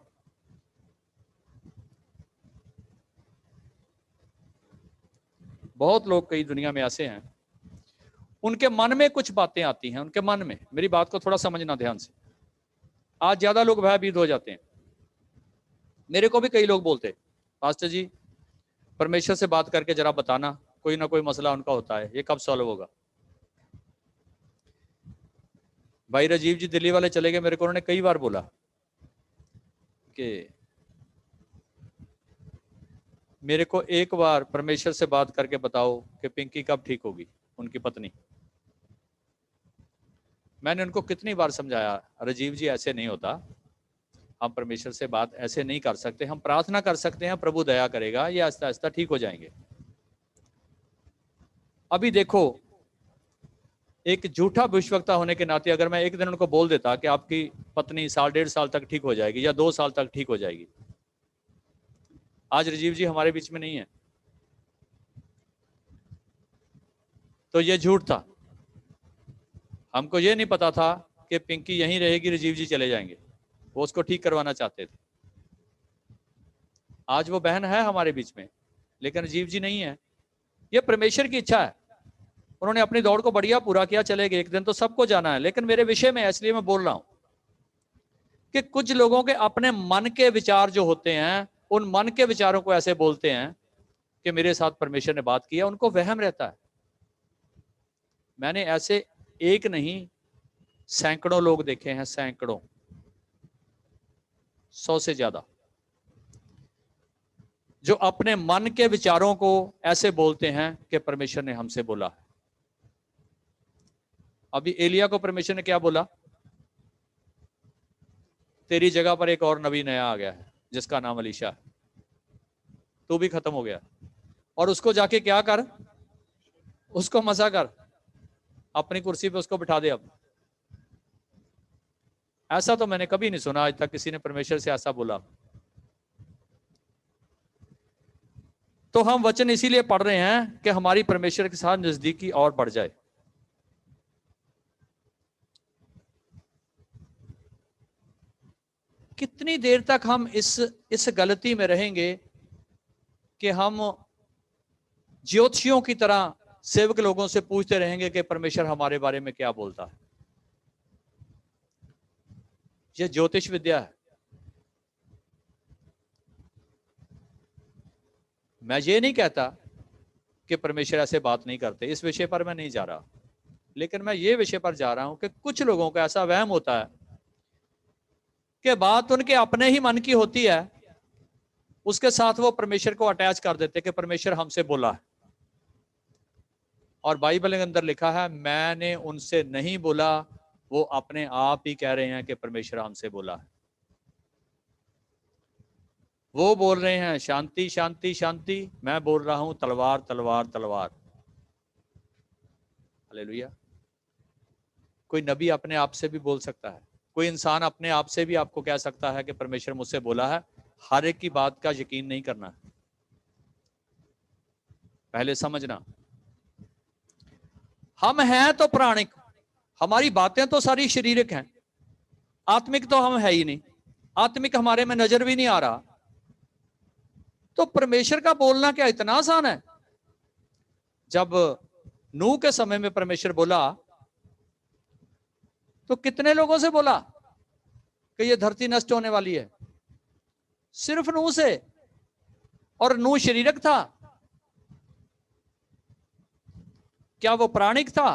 बहुत लोग कई दुनिया में ऐसे हैं, उनके मन में कुछ बातें आती हैं, उनके मन में, मेरी बात को थोड़ा समझना ध्यान से। आज ज्यादा लोग भयभीत हो जाते हैं। मेरे को भी कई लोग बोलते, पास्टर जी परमेश्वर से बात करके जरा बताना, कोई ना कोई मसला उनका होता है, ये कब सॉल्व होगा? भाई राजीव जी दिल्ली वाले चले गए, मेरे को उन्होंने कई बार बोला कि मेरे को एक बार परमेश्वर से बात करके बताओ कि पिंकी कब ठीक होगी, उनकी पत्नी। मैंने उनको कितनी बार समझाया, राजीव जी ऐसे नहीं होता, हम परमेश्वर से बात ऐसे नहीं कर सकते, हम प्रार्थना कर सकते हैं, प्रभु दया करेगा, ये आहिस्ता आहिस्ता ठीक हो जाएंगे। अभी देखो, एक झूठा भविष्यवक्ता होने के नाते अगर मैं एक दिन उनको बोल देता कि आपकी पत्नी साल 1.5 साल तक ठीक हो जाएगी या 2 साल तक ठीक हो जाएगी। आज राजीव जी हमारे बीच में नहीं है, तो ये झूठ था। हमको ये नहीं पता था कि पिंकी यहीं रहेगी, राजीव जी चले जाएंगे। वो उसको ठीक करवाना चाहते थे। आज वो बहन है हमारे बीच में, लेकिन राजीव जी नहीं है। ये परमेश्वर की इच्छा है। उन्होंने अपनी दौड़ को बढ़िया पूरा किया, चले गए। एक दिन तो सबको जाना है, लेकिन मेरे विषय में, इसलिए मैं बोल रहा हूं कि कुछ लोगों के अपने मन के विचार जो होते हैं, उन मन के विचारों को ऐसे बोलते हैं कि मेरे साथ परमेश्वर ने बात किया, उनको वहम रहता है। मैंने ऐसे एक नहीं सैकड़ों लोग देखे हैं, सैकड़ों, 100 से ज्यादा, जो अपने मन के विचारों को ऐसे बोलते हैं कि परमेश्वर ने हमसे बोला है। अभी एलिया को परमेश्वर ने क्या बोला? तेरी जगह पर एक और नबी नया आ गया है जिसका नाम अलीशा है, तू भी खत्म हो गया, और उसको जाके क्या कर, उसको मसा कर, अपनी कुर्सी पे उसको बिठा दे। अब ऐसा तो मैंने कभी नहीं सुना आज तक किसी ने परमेश्वर से ऐसा बोला। तो हम वचन इसीलिए पढ़ रहे हैं कि हमारी परमेश्वर के साथ नजदीकी और बढ़ जाए। कितनी देर तक हम इस गलती में रहेंगे कि हम ज्योतिषियों की तरह सेवक लोगों से पूछते रहेंगे कि परमेश्वर हमारे बारे में क्या बोलता है। यह ज्योतिष विद्या है। मैं ये नहीं कहता कि परमेश्वर ऐसे बात नहीं करते, इस विषय पर मैं नहीं जा रहा, लेकिन मैं ये विषय पर जा रहा हूं कि कुछ लोगों का ऐसा वहम होता है कि बात उनके अपने ही मन की होती है, उसके साथ वो परमेश्वर को अटैच कर देते कि परमेश्वर हमसे बोला है। और बाइबल के अंदर लिखा है मैंने उनसे नहीं बोला, वो अपने आप ही कह रहे हैं कि परमेश्वर हमसे बोला है। वो बोल रहे हैं शांति शांति शांति, मैं बोल रहा हूं तलवार तलवार तलवार। हालेलुया। कोई नबी अपने आप से भी बोल सकता है, कोई इंसान अपने आप से भी आपको कह सकता है कि परमेश्वर मुझसे बोला है। हर एक की बात का यकीन नहीं करना, पहले समझना। हम हैं तो प्राणिक, हमारी बातें तो सारी शरीरिक हैं, आत्मिक तो हम है ही नहीं, आत्मिक हमारे में नजर भी नहीं आ रहा। तो परमेश्वर का बोलना क्या इतना आसान है? जब नूह के समय में परमेश्वर बोला तो कितने लोगों से बोला कि ये धरती नष्ट होने वाली है? सिर्फ नूह से। और नूह शरीरक था, क्या वो प्राणिक था?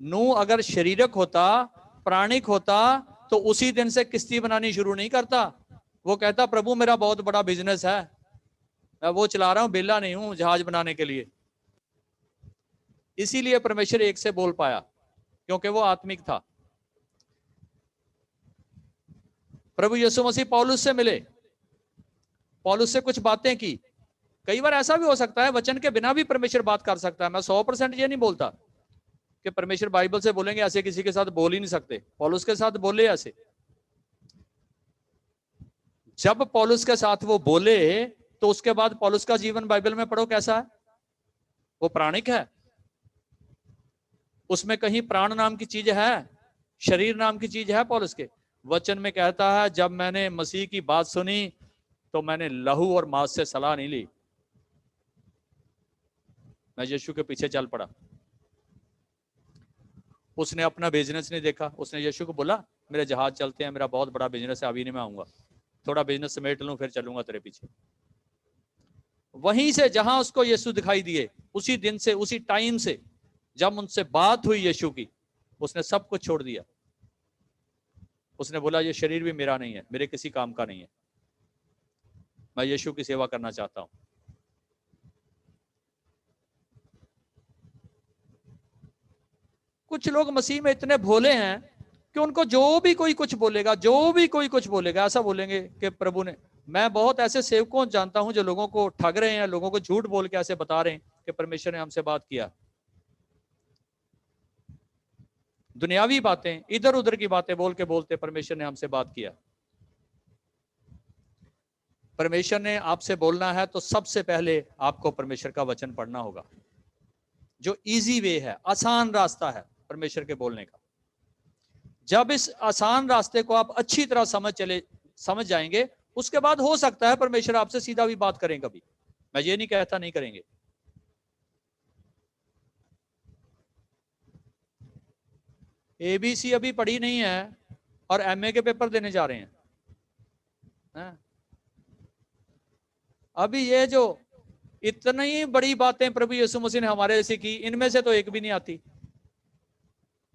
नूह अगर शरीरक होता, प्राणिक होता, तो उसी दिन से किश्ती बनानी शुरू नहीं करता। वो कहता प्रभु मेरा बहुत बड़ा बिजनेस है, मैं वो चला रहा हूं, बेला नहीं हूं जहाज बनाने के लिए। इसीलिए परमेश्वर एक से बोल पाया, क्योंकि वो आत्मिक था। प्रभु यीशु मसीह पौलुस से मिले, पौलुस से कुछ बातें की। कई बार ऐसा भी हो सकता है वचन के बिना भी परमेश्वर बात कर सकता है। मैं 100% ये नहीं बोलता कि परमेश्वर बाइबल से बोलेंगे, ऐसे किसी के साथ बोल ही नहीं सकते। पौलुस के साथ बोले ऐसे। जब पौलुस के साथ वो बोले तो उसके बाद पौलुस का जीवन बाइबल में पढ़ो कैसा है। वो प्राणिक है, उसमें कहीं प्राण नाम की चीज है, शरीर नाम की चीज है। पौलुस के वचन में कहता है जब मैंने मसीह की बात सुनी तो मैंने लहू और मांस से सलाह नहीं ली, मैं यीशु के पीछे चल पड़ा। उसने अपना बिजनेस नहीं देखा, उसने यीशु को बोला मेरे जहाज चलते हैं, मेरा बहुत बड़ा बिजनेस है, अभी नहीं मैं आऊंगा, थोड़ा बिजनेस समेट लूं फिर चलूंगा तेरे पीछे। वहीं से जहां उसको यीशु दिखाई दिए, उसी दिन से, उसी टाइम से जब उनसे बात हुई यीशु की, उसने सब कुछ छोड़ दिया। उसने बोला ये शरीर भी मेरा नहीं है, मेरे किसी काम का नहीं है, मैं यीशु की सेवा करना चाहता हूं। कुछ लोग मसीह में इतने भोले हैं कि उनको जो भी कोई कुछ बोलेगा, जो भी कोई कुछ बोलेगा, ऐसा बोलेंगे कि प्रभु ने। मैं बहुत ऐसे सेवकों जानता हूं जो लोगों को ठग रहे हैं, लोगों को झूठ बोल के ऐसे बता रहे हैं कि परमेश्वर ने हमसे बात किया। दुनियावी बातें, इधर उधर की बातें बोल के बोलते परमेश्वर ने हमसे बात किया। परमेश्वर ने आपसे बोलना है तो सबसे पहले आपको परमेश्वर का वचन पढ़ना होगा, जो इजी वे है, आसान रास्ता है परमेश्वर के बोलने का। जब इस आसान रास्ते को आप अच्छी तरह समझ जाएंगे, उसके बाद हो सकता है परमेश्वर आपसे सीधा भी बात करें कभी। मैं ये नहीं कहता नहीं करेंगे। एबीसी अभी पढ़ी नहीं है और एमए के पेपर देने जा रहे हैं। अभी ये जो इतनी बड़ी बातें प्रभु यीशु मसीह ने हमारे से की, इनमें से तो एक भी नहीं आती,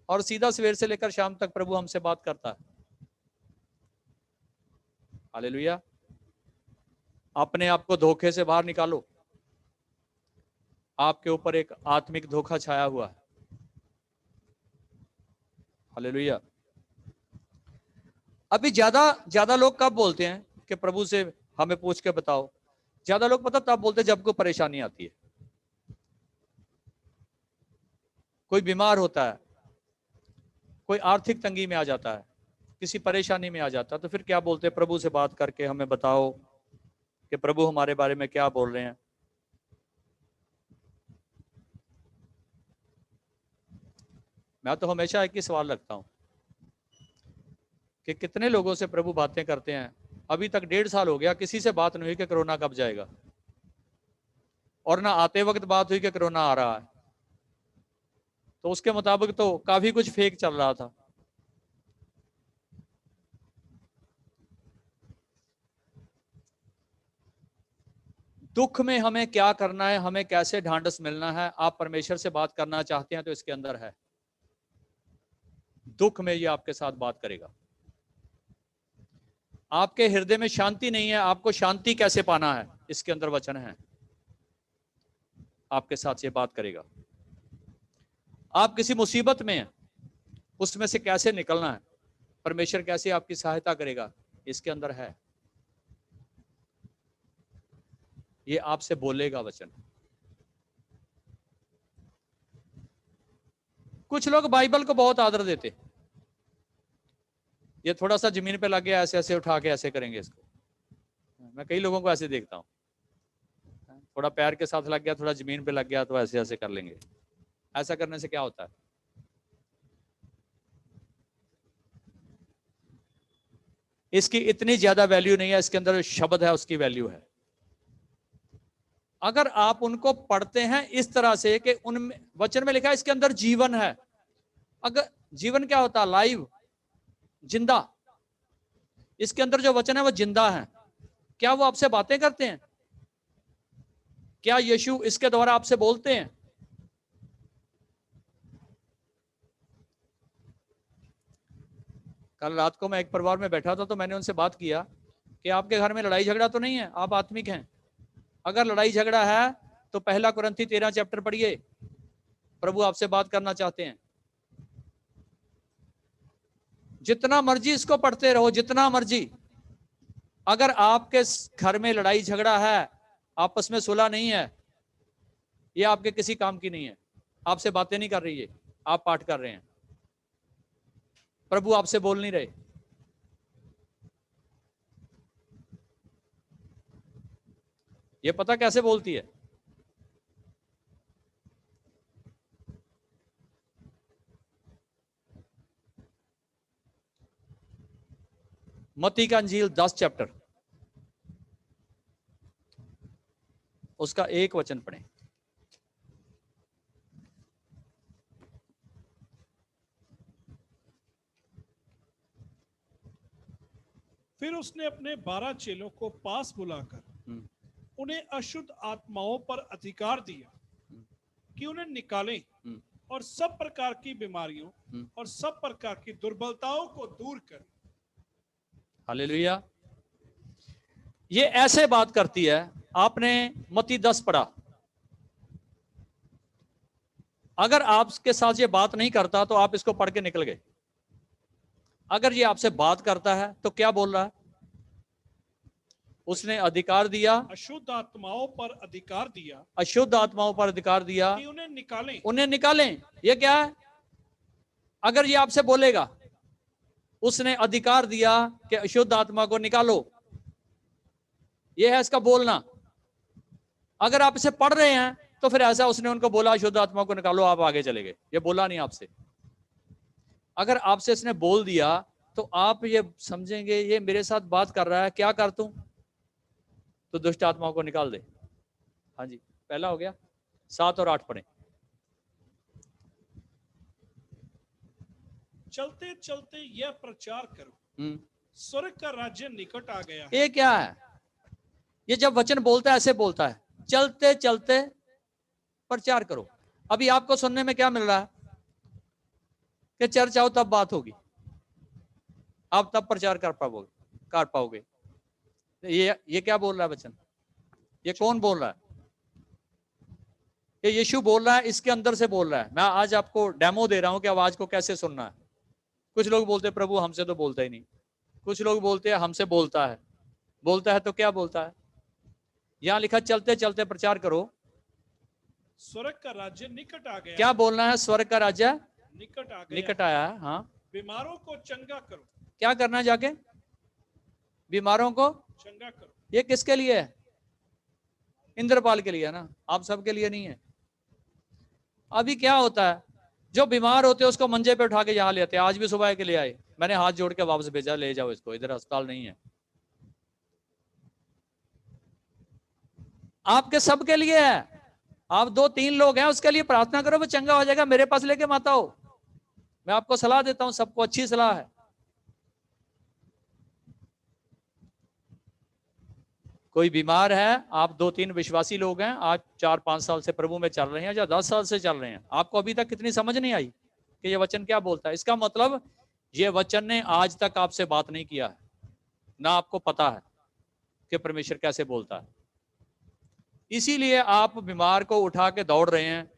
और सीधा सवेर से लेकर शाम तक प्रभु हमसे बात करता है। हालेलुया। अपने आप को धोखे से बाहर निकालो। आपके ऊपर एक आत्मिक धोखा छाया हुआ है। हालेलुया। अभी ज्यादा लोग कब बोलते हैं कि प्रभु से हमें पूछ के बताओ? ज्यादा लोग पता तब बोलते जब कोई परेशानी आती है, कोई बीमार होता है, कोई आर्थिक तंगी में आ जाता है, किसी परेशानी में आ जाता है, तो फिर क्या बोलते हैं? प्रभु से बात करके हमें बताओ कि प्रभु हमारे बारे में क्या बोल रहे हैं। मैं तो हमेशा एक ही सवाल रखता हूं कि कितने लोगों से प्रभु बातें करते हैं। अभी तक 1.5 साल हो गया, किसी से बात नहीं हुई कि कोरोना कब जाएगा, और ना आते वक्त बात हुई कि कोरोना आ रहा है। तो उसके मुताबिक तो काफी कुछ फेक चल रहा था। दुख में हमें क्या करना है, हमें कैसे ढांढस मिलना है, आप परमेश्वर से बात करना चाहते हैं तो इसके अंदर है। दुख में ये आपके साथ बात करेगा। आपके हृदय में शांति नहीं है, आपको शांति कैसे पाना है, इसके अंदर वचन है, आपके साथ ये बात करेगा। आप किसी मुसीबत में हैं, उसमें से कैसे निकलना है, परमेश्वर कैसे आपकी सहायता करेगा, इसके अंदर है। ये आपसे बोलेगा वचन। कुछ लोग बाइबल को बहुत आदर देते, ये थोड़ा सा जमीन पे लग गया, ऐसे ऐसे उठा के ऐसे करेंगे इसको। मैं कई लोगों को ऐसे देखता हूं, थोड़ा पैर के साथ लग गया, थोड़ा जमीन पे लग गया, तो ऐसे ऐसे कर लेंगे। ऐसा करने से क्या होता है? इसकी इतनी ज्यादा वैल्यू नहीं है, इसके अंदर शब्द है उसकी वैल्यू है। अगर आप उनको पढ़ते हैं इस तरह से कि उनमें वचन में लिखा है इसके अंदर जीवन है। अगर जीवन क्या होता है? लाइव, जिंदा। इसके अंदर जो वचन है वो जिंदा है। क्या वो आपसे बातें करते हैं? क्या यीशु इसके द्वारा आपसे बोलते हैं? कल रात को मैं एक परिवार में बैठा था, तो मैंने उनसे बात किया कि आपके घर में लड़ाई झगड़ा तो नहीं है, आप आत्मिक हैं? अगर लड़ाई झगड़ा है तो 1 कुरिन्थी 13 चैप्टर पढ़िए, प्रभु आपसे बात करना चाहते हैं। जितना मर्जी इसको पढ़ते रहो, जितना मर्जी। अगर आपके घर में लड़ाई झगड़ा है, आपस में सुलह नहीं है, ये आपके किसी काम की नहीं है। आपसे बातें नहीं कर रही है, आप पाठ कर रहे हैं, प्रभु आपसे बोल नहीं रहे। ये पता कैसे बोलती है? मत्ती का अंजील 10 चैप्टर, उसका 1 वचन पढ़ें। फिर उसने अपने 12 चेलों को पास बुलाकर उन्हें अशुद्ध आत्माओं पर अधिकार दिया कि उन्हें निकालें और सब प्रकार की बीमारियों और सब प्रकार की दुर्बलताओं को दूर करें। हालेलुया। ये ऐसे बात करती है। आपने मत्ती 10 पढ़ा। अगर आपके साथ ये बात नहीं करता तो आप इसको पढ़ के निकल गए। अगर ये आपसे बात करता है तो क्या बोल रहा है? उसने अधिकार दिया, अशुद्ध आत्माओं पर अधिकार दिया, अशुद्ध आत्माओं पर अधिकार दिया कि उन्हें निकालें, उन्हें निकालें। ये क्या है? अगर ये आपसे बोलेगा, उसने अधिकार दिया कि अशुद्ध आत्मा को निकालो, ये है इसका बोलना। अगर आप इसे पढ़ रहे हैं तो फिर ऐसा उसने उनको बोला अशुद्ध आत्मा को निकालो, आप आगे चले गए। ये बोला नहीं आपसे। अगर आपसे इसने बोल दिया तो आप ये समझेंगे ये मेरे साथ बात कर रहा है, क्या कर दूं? तो दुष्ट आत्माओं को निकाल दे। हाँ जी, पहला हो गया। 7 और 8 पढ़ें। चलते चलते यह प्रचार करो, स्वर्ग का राज्य निकट आ गया है। ये क्या है? ये जब वचन बोलता है ऐसे बोलता है, चलते चलते प्रचार करो। अभी आपको सुनने में क्या मिल रहा है? कि चर्च आओ तब बात होगी, आप तब प्रचार कर पाओगे। ये क्या बोल रहा है वचन? ये कौन बोल रहा है? ये यीशु बोल रहा है, इसके अंदर से बोल रहा है। मैं आज आपको डेमो दे रहा हूं कि आवाज को कैसे सुनना है। कुछ लोग बोलते हैं प्रभु हमसे तो बोलता ही नहीं। कुछ लोग बोलते हैं हमसे बोलता है। बोलता है तो क्या बोलता है? यहां लिखा चलते चलते प्रचार करो, स्वर्ग का राज्य निकट आ गया। क्या बोलना है? स्वर्ग का राज्य निकट आ गया, निकट आया है। हाँ, बीमारों को चंगा करो। क्या करना है जाके? बीमारों को चंगा करो। ये किसके लिए है? इंद्रपाल के लिए है ना, आप सबके लिए नहीं है। अभी क्या होता है, जो बीमार होते हैं उसको मंजे पे उठा के यहाँ ले आते हैं। आज भी सुबह के लिए आए, मैंने हाथ जोड़ के वापस भेजा, ले जाओ इसको, इधर अस्पताल नहीं है। आपके सबके लिए है। आप 2-3 लोग हैं, उसके लिए प्रार्थना करो, वो चंगा हो जाएगा। मेरे पास लेके मत आओ, मैं आपको सलाह देता हूं, सबको अच्छी सलाह है। कोई बीमार है, आप 2-3 विश्वासी लोग हैं, आज 4-5 साल से प्रभु में चल रहे हैं या 10 साल से चल रहे हैं, आपको अभी तक कितनी समझ नहीं आई कि ये वचन क्या बोलता है? इसका मतलब ये वचन ने आज तक आपसे बात नहीं किया है, ना आपको पता है कि परमेश्वर कैसे बोलता है। इसीलिए आप बीमार को उठा के दौड़ रहे हैं।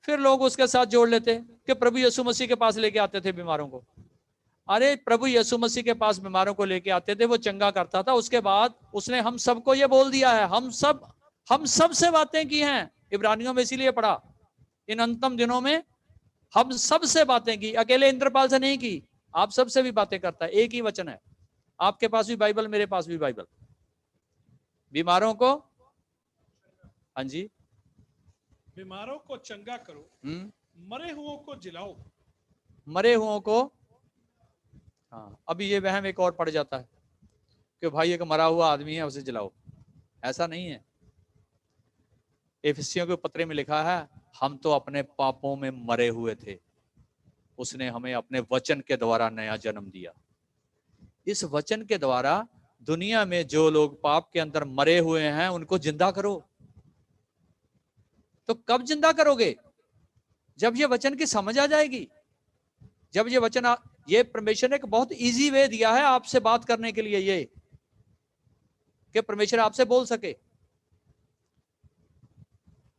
फिर लोग उसके साथ जोड़ लेते कि प्रभु यीशु मसीह के पास लेके आते थे बीमारों को। अरे प्रभु यीशु मसीह के पास बीमारों को लेके आते थे, वो चंगा करता था। उसके बाद उसने हम सबको ये बोल दिया है, हम सब से बातें की हैं। इब्रानियों में इसीलिए पढ़ा, इन अंतिम दिनों में हम सब से बातें की, अकेले इंद्रपाल से नहीं की, आप सबसे भी बातें करता है। एक ही वचन है, आपके पास भी बाइबल, मेरे पास भी बाइबल। बीमारों को, हाँ जी, बीमारों को चंगा करो, मरे हुओं को जिलाओ। मरे हुओं को, हाँ। अभी ये वहम एक और पड़ जाता है कि भाई एक मरा हुआ आदमी है, उसे जलाओ। ऐसा नहीं है। इफिसियों के पत्र में लिखा है, हम तो अपने पापों में मरे हुए थे, उसने हमें अपने वचन के द्वारा नया जन्म दिया। इस वचन के द्वारा दुनिया में जो लोग पाप के अंदर मरे हुए हैं उनको जिंदा करो। तो कब जिंदा करोगे? जब ये वचन की समझ आ जाएगी, जब ये वचन ये परमेश्वर ने एक बहुत इजी वे दिया है आपसे बात करने के लिए, ये कि परमेश्वर आपसे बोल सके।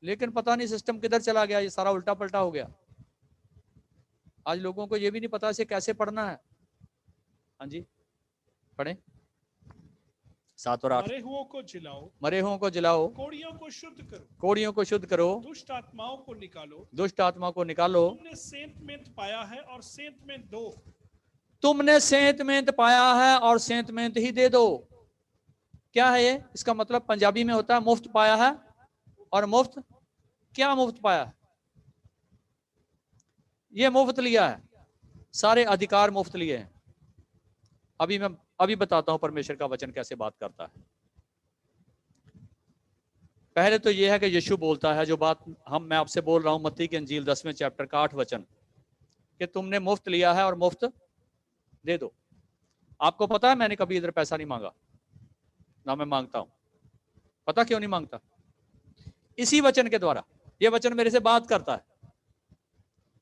लेकिन पता नहीं सिस्टम किधर चला गया, ये सारा उल्टा पलटा हो गया। आज लोगों को ये भी नहीं पता इसे कैसे पढ़ना है। हाँ जी, पढ़े 7 और 8। मरे हुओं को जिलाओ, मरे हुओं को जिलाओ, कोड़ियों को शुद्ध करो, कोड़ियों को शुद्ध करो, दुष्ट आत्माओं को निकालो, दुष्ट आत्मा को निकालो। तुमने सेंत मेंत पाया है और सेंत मेंत दो। तुमने सेंत मेंत पाया है और सेंत मेंत ही दे दो। क्या है ये? इसका मतलब पंजाबी में होता है मुफ्त पाया है और मुफ्त, क्या मुफ्त पाया है? ये मुफ्त लिया है, सारे अधिकार मुफ्त लिए हैं। अभी बताता हूं परमेश्वर का वचन कैसे बात करता है। पहले तो यह है कि यीशु बोलता है, जो बात मैं आपसे बोल रहा हूं, मत्ती की अंजील 10वें चैप्टर का 8 वचन, कि तुमने मुफ्त लिया है और मुफ्त दे दो। आपको पता है मैंने कभी इधर पैसा नहीं मांगा, ना मैं मांगता हूं। पता क्यों नहीं मांगता? इसी वचन के द्वारा। ये वचन मेरे से बात करता है,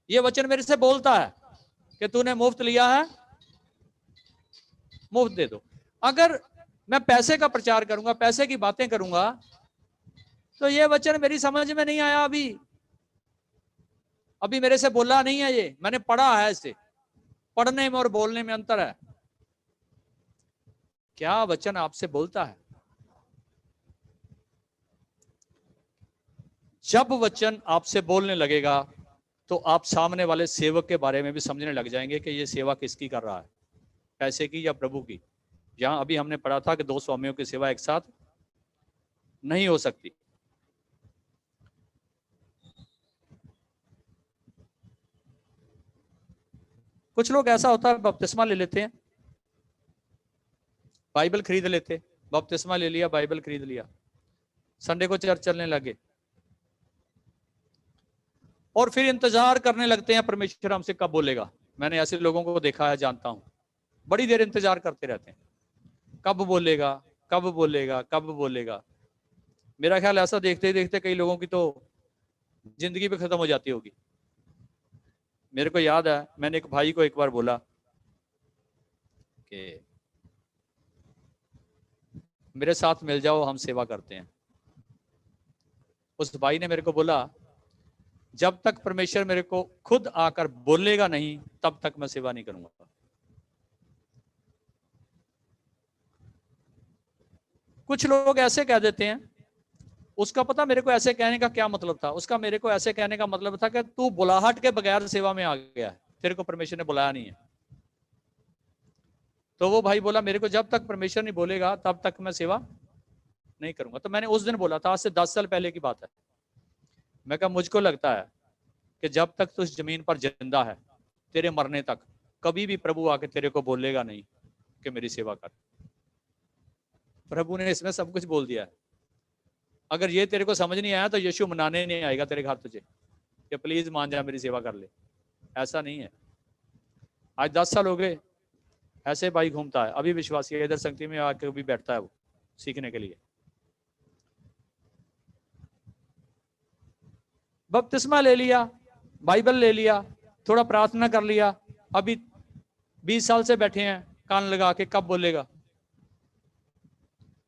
ये वचन मेरे से बोलता है कि तूने मुफ्त लिया है, मुफ्त दे दो। अगर मैं पैसे का प्रचार करूंगा, पैसे की बातें करूंगा, तो ये वचन मेरी समझ में नहीं आया। अभी मेरे से बोला नहीं है, ये मैंने पढ़ा है। इसे पढ़ने में और बोलने में अंतर है। क्या वचन आपसे बोलता है? जब वचन आपसे बोलने लगेगा तो आप सामने वाले सेवक के बारे में भी समझने लग जाएंगे कि ये सेवा किसकी कर रहा है, पैसे की या प्रभु की। जहां अभी हमने पढ़ा था कि 2 स्वामियों की सेवा एक साथ नहीं हो सकती। कुछ लोग ऐसा होता है, बपतिस्मा ले लेते हैं, बाइबल खरीद लेते, बपतिस्मा ले लिया, बाइबल खरीद लिया, संडे को चर्च चलने लगे, और फिर इंतजार करने लगते हैं परमेश्वर हमसे कब बोलेगा। मैंने ऐसे लोगों को देखा है, जानता हूं, बड़ी देर इंतजार करते रहते हैं, कब बोलेगा, कब बोलेगा, कब बोलेगा। मेरा ख्याल ऐसा देखते ही देखते कई लोगों की तो जिंदगी भी खत्म हो जाती होगी। मेरे को याद है, मैंने एक भाई को एक बार बोला कि मेरे साथ मिल जाओ, हम सेवा करते हैं। उस भाई ने मेरे को बोला, जब तक परमेश्वर मेरे को खुद आकर बोलेगा नहीं, तब तक मैं सेवा नहीं करूंगा। कुछ लोग ऐसे कह देते हैं, उसका पता मेरे को ऐसे कहने का क्या मतलब था? उसका मेरे को ऐसे कहने का मतलब था कि तू बुलाहट के बगैर सेवा में आ गया है, तेरे को परमेश्वर ने बुलाया नहीं है। तो वो भाई बोला मेरे को जब तक परमेश्वर नहीं बोलेगा तब तक मैं सेवा नहीं करूंगा। तो मैंने उस दिन बोला था, आज से 10 साल पहले की बात है, मैं कहा मुझको लगता है कि जब तक तू इस जमीन पर जिंदा है, तेरे मरने तक कभी भी प्रभु आके तेरे को बोलेगा नहीं कि मेरी सेवा कर। प्रभु ने इसमें सब कुछ बोल दिया है। अगर ये तेरे को समझ नहीं आया तो यीशु मनाने नहीं आएगा तेरे घर तुझे कि प्लीज मान जा, मेरी सेवा कर ले। ऐसा नहीं है। आज 10 साल हो गए, ऐसे भाई घूमता है, अभी विश्वासी है, इधर संगति में आके भी बैठता है वो सीखने के लिए। बपतिस्मा ले लिया, बाइबल ले लिया, थोड़ा प्रार्थना कर लिया, अभी 20 साल से बैठे हैं कान लगा के, कब बोलेगा?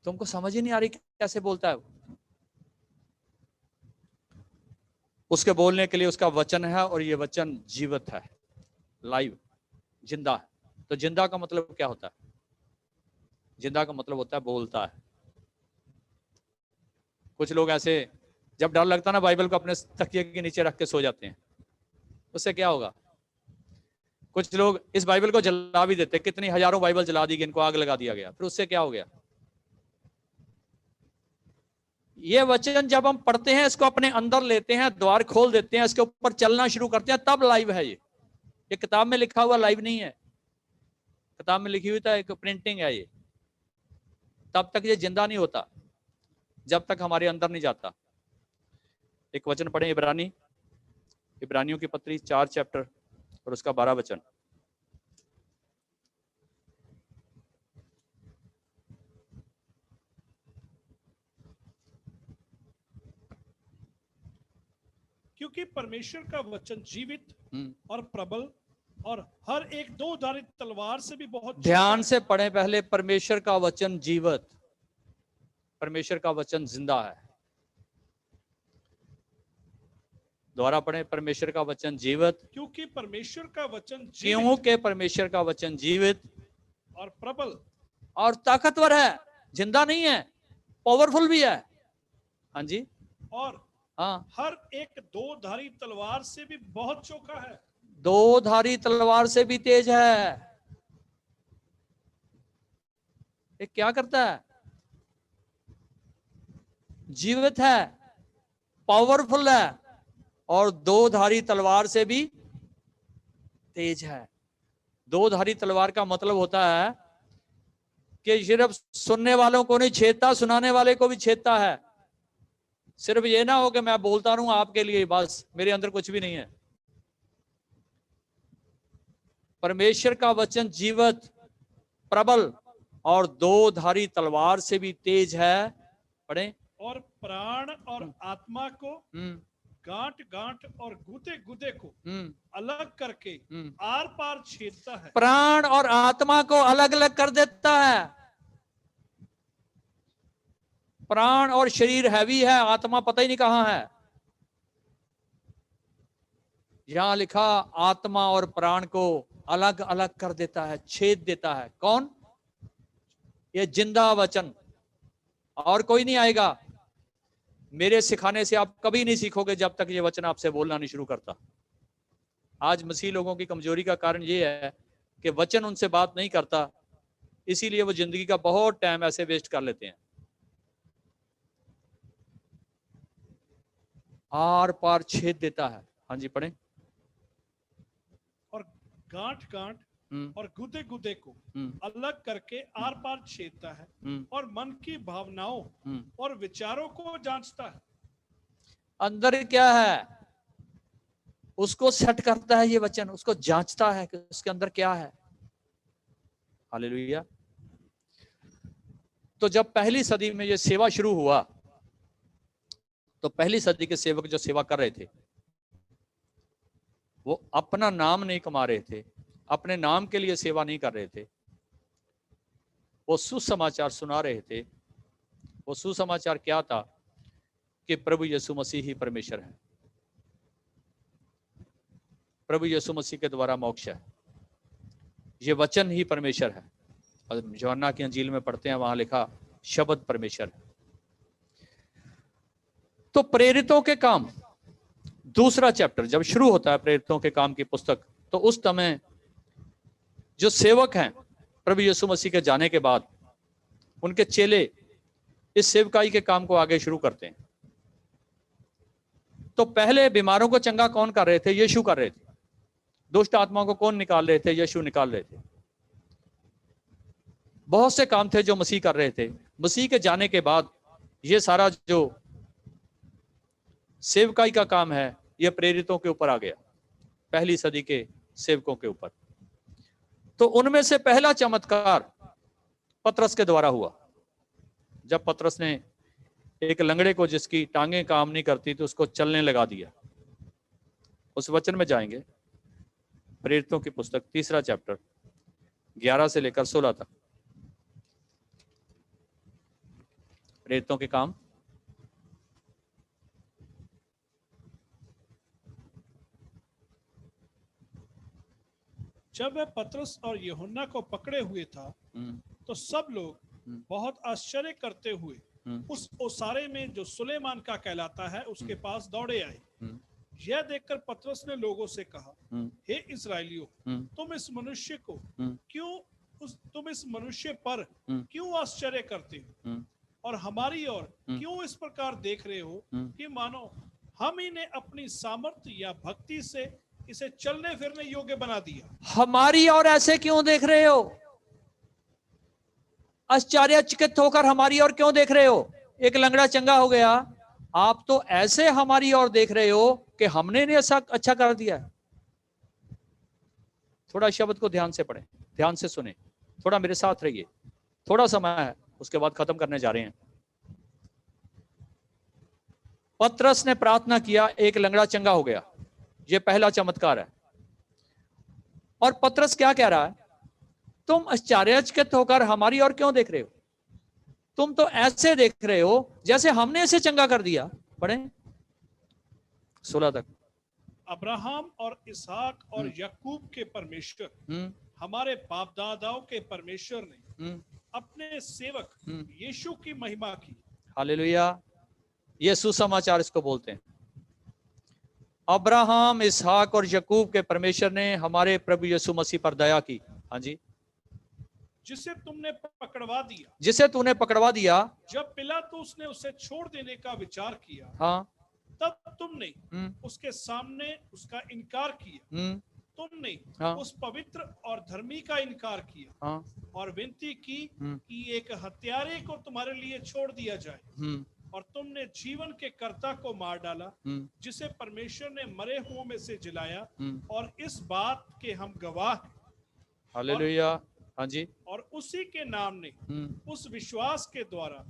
तुमको समझ ही नहीं आ रही कैसे बोलता है वो। उसके बोलने के लिए उसका वचन है, और ये वचन जीवित है, लाइव, जिंदा है। तो जिंदा का मतलब क्या होता है? जिंदा का मतलब होता है बोलता है। कुछ लोग ऐसे जब डर लगता है ना, बाइबल को अपने तकिए के नीचे रख के सो जाते हैं। उससे क्या होगा? कुछ लोग इस बाइबल को जला भी देते, कितनी हजारों बाइबल जला दी गई, इनको आग लगा दिया गया, फिर उससे क्या हो गया? ये वचन जब हम पढ़ते हैं, इसको अपने अंदर लेते हैं, द्वार खोल देते हैं, इसके ऊपर चलना शुरू करते हैं, तब लाइव है ये किताब में लिखा हुआ लाइव नहीं है। किताब में लिखी हुई तो एक प्रिंटिंग है ये। तब तक ये जिंदा नहीं होता जब तक हमारे अंदर नहीं जाता। एक वचन पढ़े, इब्रानियों की पत्री 4 चैप्टर और उसका 12 वचन। क्योंकि परमेश्वर का वचन जीवित और प्रबल और हर एक दो-धारी तलवार से भी बहुत। ध्यान से पढ़े पहले, परमेश्वर का वचन जीवित, परमेश्वर का वचन जिंदा है। दोबारा पढ़े, परमेश्वर का वचन जीवित, क्योंकि परमेश्वर का वचन जीवित, क्योंकि परमेश्वर का वचन जीवित और प्रबल और ताकतवर है। जिंदा नहीं है, पावरफुल भी है। हाँ जी, और हाँ, हर एक दो-धारी तलवार से भी बहुत चोखा है। दो धारी तलवार से भी तेज है। ये क्या करता है? जीवित है, पावरफुल है, और दो धारी तलवार से भी तेज है। दो धारी तलवार का मतलब होता है कि सिर्फ सुनने वालों को नहीं छेदता, सुनाने वाले को भी छेदता है। सिर्फ ये ना हो कि मैं बोलता रहूं आपके लिए, बस मेरे अंदर कुछ भी नहीं है। परमेश्वर का वचन जीवित, प्रबल और दो धारी तलवार से भी तेज है। पढ़े, और प्राण और आत्मा को, गांठ गांठ और गुदे गुदे को अलग करके आर पार छेदता है। प्राण और आत्मा को अलग अलग कर देता है। प्राण और शरीर हैवी है, आत्मा पता ही नहीं कहां है। यहां लिखा आत्मा और प्राण को अलग अलग कर देता है, छेद देता है। कौन? ये जिंदा वचन। और कोई नहीं आएगा। मेरे सिखाने से आप कभी नहीं सीखोगे जब तक ये वचन आपसे बोलना नहीं शुरू करता। आज मसीह लोगों की कमजोरी का कारण ये है कि वचन उनसे बात नहीं करता, इसीलिए वो जिंदगी का बहुत टाइम ऐसे वेस्ट कर लेते हैं। आर पार छेद देता है। हाँ जी, पढ़े। और गांठ गांठ और गुदे गुदे को अलग करके आर पार छेदता है और मन की भावनाओं और विचारों को जांचता है। अंदर क्या है उसको सेट करता है ये वचन, उसको जांचता है कि उसके अंदर क्या है। हालेलुया। तो जब पहली सदी में ये सेवा शुरू हुआ, तो पहली सदी के सेवक जो सेवा कर रहे थे, वो अपना नाम नहीं कमा रहे थे, अपने नाम के लिए सेवा नहीं कर रहे थे, वो सुसमाचार सुना रहे थे। वो सुसमाचार क्या था? कि प्रभु यीशु मसीह ही परमेश्वर है, प्रभु यीशु मसीह के द्वारा मोक्ष है, ये वचन ही परमेश्वर है। और यूहन्ना की अंजील में पढ़ते हैं, वहां लिखा शब्द परमेश्वर है। तो प्रेरितों के काम, दूसरा चैप्टर जब शुरू होता है प्रेरितों के काम की पुस्तक, तो उस समय जो सेवक हैं प्रभु यीशु मसीह के जाने के बाद, उनके चेले इस सेवकाई के काम को आगे शुरू करते हैं। तो पहले बीमारों को चंगा कौन कर रहे थे? यीशु कर रहे थे। दुष्ट आत्माओं को कौन निकाल रहे थे? यीशु निकाल रहे थे। बहुत से काम थे जो मसीह कर रहे थे। मसीह के जाने के बाद ये सारा जो सेवकाई का काम है, ये प्रेरितों के ऊपर आ गया, पहली सदी के सेवकों के ऊपर। तो उनमें से पहला चमत्कार पतरस के द्वारा हुआ। जब पतरस ने एक लंगड़े को, जिसकी टांगें काम नहीं करती तो उसको चलने लगा दिया। उस वचन में जाएंगे, प्रेरितों की पुस्तक 3 चैप्टर 11 से लेकर 16 तक। प्रेरितों के काम जब वह पतरस और यूहन्ना को पकड़े हुए था, तो सब लोग बहुत आश्चर्य करते हुए उस ओसारे में जो सुलेमान का कहलाता है उसके पास दौड़े आए। यह देखकर पतरस ने लोगों से कहा, हे इस्राएलियों, तुम इस मनुष्य पर क्यों आश्चर्य करते हो और हमारी ओर क्यों इस प्रकार देख रहे हो कि मानो हम ही ने अपनी सामर्थ्य या भक्ति से इसे चलने फिरने योग्य बना दिया। हमारी ओर ऐसे क्यों देख रहे हो? आश्चर्यचकित होकर हमारी ओर क्यों देख रहे हो? एक लंगड़ा चंगा हो गया, आप तो ऐसे हमारी ओर देख रहे हो कि हमने ने ऐसा अच्छा कर दिया। थोड़ा शब्द को ध्यान से पढ़ें, ध्यान से सुने, थोड़ा मेरे साथ रहिए। थोड़ा समय है, उसके बाद खत्म करने जा रहे हैं। पतरस ने प्रार्थना किया, एक लंगड़ा चंगा हो गया। ये पहला चमत्कार है। और पतरस क्या कह रहा है? तुम आश्चर्यचकित होकर हमारी ओर क्यों देख रहे हो? तुम तो ऐसे देख रहे हो जैसे हमने इसे चंगा कर दिया। पढ़ें 16 तक। अब्राहम और इसहाक और याकूब के परमेश्वर, हमारे बाप दादाओं के परमेश्वर ने अपने सेवक यीशु की महिमा की। हालेलुया। ये सुसमाचार इसको बोलते हैं। अब्राहम, इसहाक और याकूब के परमेश्वर ने हमारे प्रभु यीशु मसीह पर दया की। हाँ जी। जिसे तुमने पकड़वा दिया, जिसे तूने पकड़वा दिया। जब पिलातुस ने उसे छोड़ देने का विचार किया, हाँ, तब तुमने उसके सामने उसका इनकार किया। तुमने उस पवित्र और धर्मी का इनकार किया और विनती की कि एक हत्यारे को तुम्हारे लिए छोड़ दिया जाए। और तुमने जीवन के कर्ता को मार डाला, जिसे परमेश्वर ने मरे हुओं में से जिलाया, और इस बात के हम गवाह हैं। हालेलुया। हाँ जी। और उसी के नाम ने, उस विश्वास के द्वारा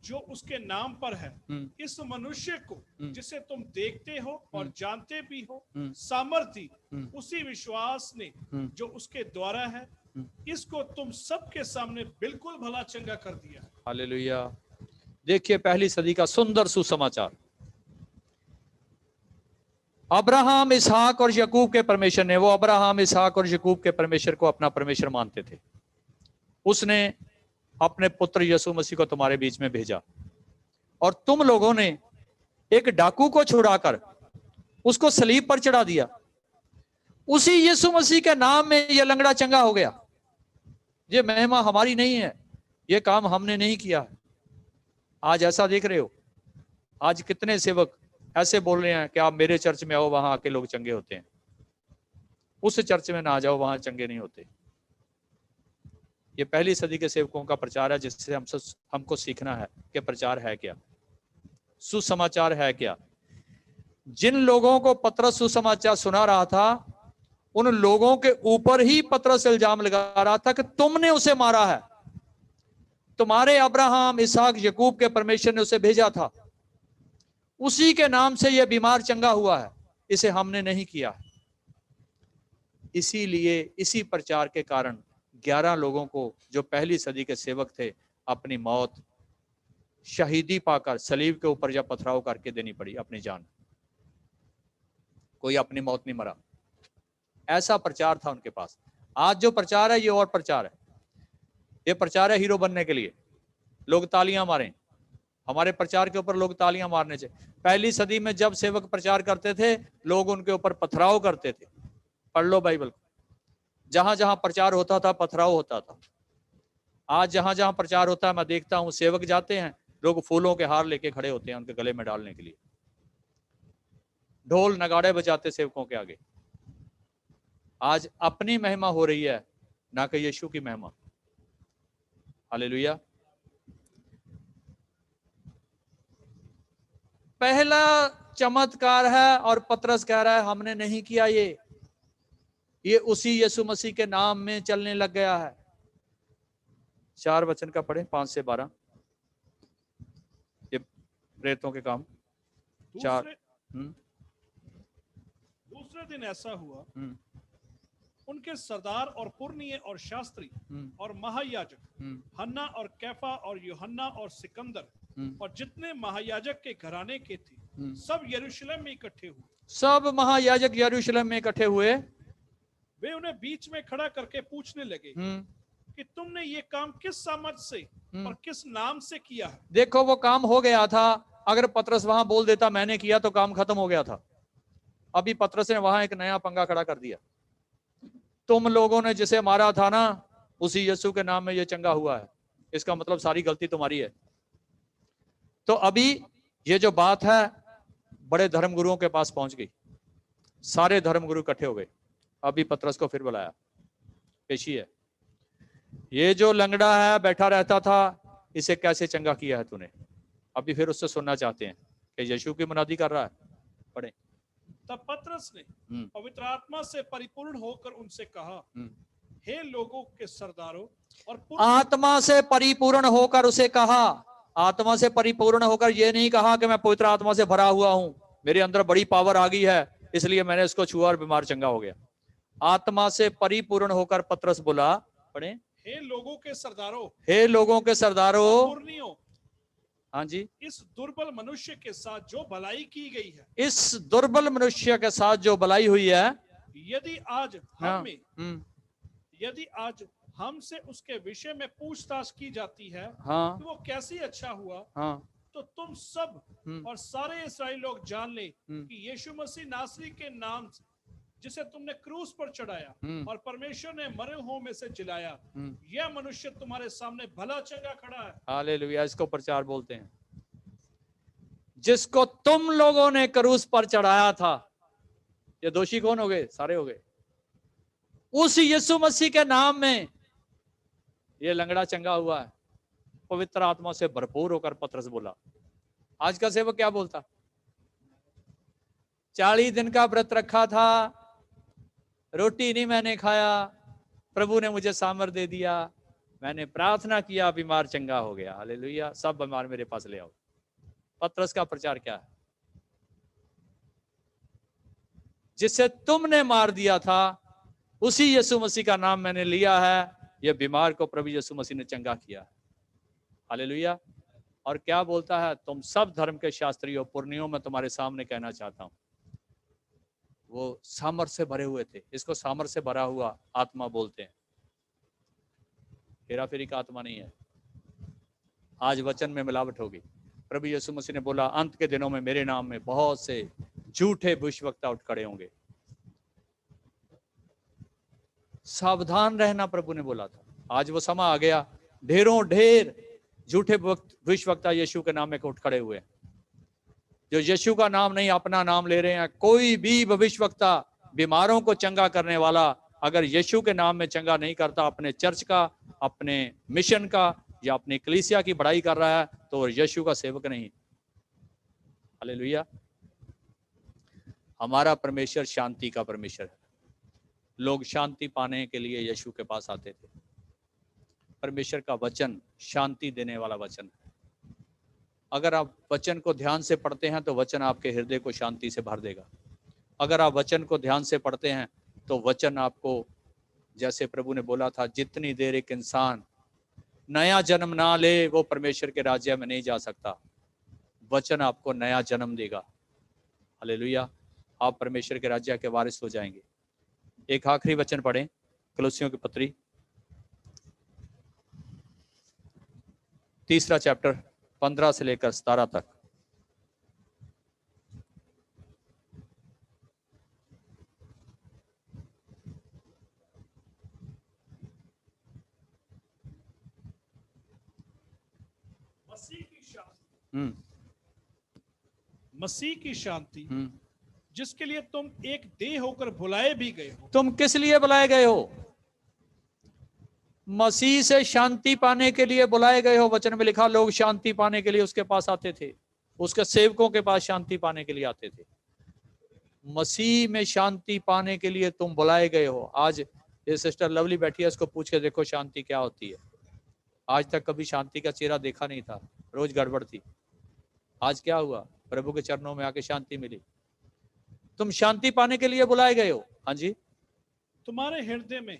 जो उसके नाम पर है, इस मनुष्य को जिसे तुम देखते हो और जानते भी हो, सामर्थी उसी विश्वास ने जो उसके द्वारा है, इसको तुम सबके सामने बिल्कुल भला चंगा कर दिया। हालेलुया। देखिए पहली सदी का सुंदर सुसमाचार। अब्राहम, इसहाक और याकूब के परमेश्वर ने, वो अब्राहम, इसहाक और याकूब के परमेश्वर को अपना परमेश्वर मानते थे। उसने अपने पुत्र यीशु मसीह को तुम्हारे बीच में भेजा, और तुम लोगों ने एक डाकू को छुड़ाकर उसको सलीब पर चढ़ा दिया। उसी यीशु मसीह के नाम में यह लंगड़ा चंगा हो गया। ये महिमा हमारी नहीं है, ये काम हमने नहीं किया है। आज ऐसा देख रहे हो, आज कितने सेवक ऐसे बोल रहे हैं कि आप मेरे चर्च में आओ, वहां आके लोग चंगे होते हैं। उस चर्च में ना जाओ, वहां चंगे नहीं होते। ये पहली सदी के सेवकों का प्रचार है, जिससे हमको सीखना है कि प्रचार है क्या, सुसमाचार है क्या। जिन लोगों को पतरस सुसमाचार सुना रहा था, उन लोगों के ऊपर ही पतरस इल्जाम लगा रहा था कि तुमने उसे मारा है, तुम्हारे अब्राहम, इसहाक, याकूब के परमेश्वर ने उसे भेजा था, उसी के नाम से यह बीमार चंगा हुआ है, इसे हमने नहीं किया है। इसीलिए इसी प्रचार के कारण 11 लोगों को, जो पहली सदी के सेवक थे, अपनी मौत शहीदी पाकर सलीब के ऊपर जब पथराव करके देनी पड़ी अपनी जान। कोई अपनी मौत नहीं मरा। ऐसा प्रचार था उनके पास। आज जो प्रचार है, ये और प्रचार है। ये प्रचार है हीरो बनने के लिए, लोग तालियां मारें, हमारे प्रचार के ऊपर लोग तालियां मारने चाहिए। पहली सदी में जब सेवक प्रचार करते थे, लोग उनके ऊपर पथराव करते थे। पढ़ लो बाइबल, जहां जहां प्रचार होता था पथराव होता था। आज जहां जहां प्रचार होता है, मैं देखता हूं सेवक जाते हैं, लोग फूलों के हार लेके खड़े होते हैं उनके गले में डालने के लिए, ढोल नगाड़े बजाते सेवकों के आगे। आज अपनी महिमा हो रही है, ना कि यीशु की महिमा। हालेलुया। पहला चमत्कार है और पतरस कह रहा है हमने नहीं किया, ये उसी यीशु मसीह के नाम में चलने लग गया है। 4 वचन का पढ़े, 5 से 12, ये प्रेरितों के काम 4। दूसरे दिन ऐसा हुआ, उनके सरदार और पुरनिये और शास्त्री और महायाजक हन्ना और कैफा और यूहन्ना और सिकंदर और जितने महायाजक के घराने के थे सब यरूशलेम में इकट्ठे हुए। सब महायाजक यरूशलेम में इकट्ठे हुए। वे उन्हें बीच में खड़ा करके पूछने लगे कि तुमने ये काम किस सामर्थ से और किस नाम से किया है। देखो वो काम हो गया था, अगर पतरस वहां बोल देता मैंने किया तो काम खत्म हो गया था। अभी पतरस ने वहां एक नया पंगा खड़ा कर दिया, तुम लोगों ने जिसे मारा था ना, उसी यीशु के नाम में ये चंगा हुआ है, इसका मतलब सारी गलती तुम्हारी है। तो अभी ये जो बात है बड़े धर्मगुरुओं के पास पहुंच गई, सारे धर्मगुरु इकट्ठे हो गए। अभी पतरस को फिर बुलाया, पेशी है, ये जो लंगड़ा है बैठा रहता था, इसे कैसे चंगा किया है तूने। अभी फिर उससे सुनना चाहते हैं कि यीशु की मुनादी कर रहा है। पढ़े। तब पतरस ने पवित्र आत्मा से परिपूर्ण होकर उनसे कहा, हे लोगों के सरदारों और आत्मा से परिपूर्ण होकर उसे कहा, आत्मा से परिपूर्ण होकर ये नहीं कहा कि मैं पवित्र आत्मा से भरा हुआ हूं, मेरे अंदर बड़ी पावर आ गई है इसलिए मैंने इसको छुआ और बीमार चंगा हो गया। आत्मा से परिपूर्ण होकर पतरस बोला, पढ़े, हे लोगों के सरदारों, हे लोगों के सरदारों, हाँ जी, इस दुर्बल मनुष्य के साथ जो भलाई की गई है, इस दुर्बल मनुष्य के साथ जो भलाई हुई है, यदि आज हमसे उसके विषय में पूछताछ की जाती है कि वो कैसी अच्छा हुआ, तो तुम सब और सारे इस्राएली लोग जान ले कि यीशु मसीह नासरी के नाम से जिसे तुमने क्रूस पर चढ़ाया और परमेश्वर ने मरे हुओं में से जिलाया, यह मनुष्य तुम्हारे सामने भला चंगा खड़ा है। हालेलुया। इसको प्रचार बोलते हैं। जिसको तुम लोगों ने क्रूस पर चढ़ाया था, ये दोषी कौन हो गए? सारे हो गए। उस यीशु मसीह के नाम में ये लंगड़ा चंगा हुआ है। पवित्र आत्मा से भरपूर होकर पतरस बोला। आज का सेवक क्या बोलता? 40 दिन का व्रत रखा था, रोटी नहीं मैंने खाया, प्रभु ने मुझे सामर्थ दे दिया, मैंने प्रार्थना किया, बीमार चंगा हो गया। हालेलुया। सब बीमार मेरे पास ले आओ। पतरस का प्रचार क्या है? जिसे तुमने मार दिया था उसी यीशु मसीह का नाम मैंने लिया है, यह बीमार को प्रभु यीशु मसीह ने चंगा किया। हालेलुया। और क्या बोलता है? तुम सब धर्म के शास्त्रियों, पुरनियों, में तुम्हारे सामने कहना चाहता हूं। वो सामर्थ से भरे हुए थे। इसको सामर्थ से भरा हुआ आत्मा बोलते हैं, हेरा फेरी का आत्मा नहीं है। आज वचन में मिलावट होगी। प्रभु यीशु मसीह ने बोला अंत के दिनों में मेरे नाम में बहुत से झूठे भविष्यवक्ता उठ खड़े होंगे। सावधान रहना प्रभु ने बोला था। आज वो समय आ गया, ढेरों ढेर झूठे भविष्यवक्ता यीशु के नाम में उठ खड़े हुए हैं, जो यीशु का नाम नहीं अपना नाम ले रहे हैं। कोई भी भविष्यवक्ता बीमारों को चंगा करने वाला अगर यीशु के नाम में चंगा नहीं करता, अपने चर्च का, अपने मिशन का या अपनी कलीसिया की बड़ाई कर रहा है, तो यीशु का सेवक नहीं। हालेलुया। हमारा परमेश्वर शांति का परमेश्वर है। लोग शांति पाने के लिए यीशु के पास आते थे। परमेश्वर का वचन शांति देने वाला वचन है। अगर आप वचन को ध्यान से पढ़ते हैं तो वचन आपके हृदय को शांति से भर देगा। अगर आप वचन को ध्यान से पढ़ते हैं तो वचन आपको, जैसे प्रभु ने बोला था, जितनी देर एक इंसान नया जन्म ना ले वो परमेश्वर के राज्य में नहीं जा सकता। वचन आपको नया जन्म देगा। हालेलुया। आप परमेश्वर के राज्य के वारिस हो जाएंगे। एक आखिरी वचन पढ़ें, कलोसियों की पत्री 3 चैप्टर 15 से लेकर 17 तक। मसीह की शांति जिसके लिए तुम एक देह होकर बुलाए भी गए हो। तुम किस लिए बुलाए गए हो? मसीह से शांति पाने के लिए बुलाए गए हो। वचन में लिखा लोग शांति पाने के लिए उसके पास आते थे, उसके सेवकों के पास शांति पाने के लिए आते थे। मसीह में शांति पाने के लिए तुम बुलाए गए हो। आज ये सिस्टर लवली बैठी है, इसको पूछ के देखो शांति क्या होती है। आज तक कभी शांति का चेहरा देखा नहीं था, रोज गड़बड़ थी। आज क्या हुआ? प्रभु के चरणों में आके शांति मिली। तुम शांति पाने के लिए बुलाए गए हो। हाँ जी, तुम्हारे हृदय में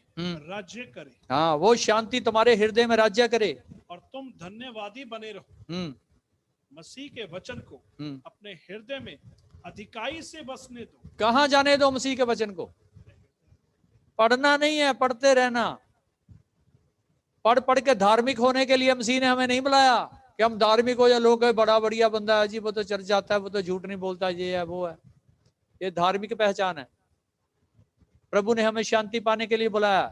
राज्य करे। हाँ, वो शांति तुम्हारे हृदय में राज्य करे और तुम धन्यवादी बने रहो। मसीह के वचन को अपने हृदय में अधिकाई से बसने दो। कहाँ जाने दो मसीह के वचन को? पढ़ना नहीं है, पढ़ते रहना। पढ़ पढ़ के धार्मिक होने के लिए मसीह ने हमें नहीं बुलाया कि हम धार्मिक हो या लोग बड़ा बढ़िया बंदा है जी, वो तो चर्च जाता है, वो तो झूठ नहीं बोलता, ये है वो है। ये धार्मिक पहचान है। प्रभु ने हमें शांति पाने के लिए बुलाया।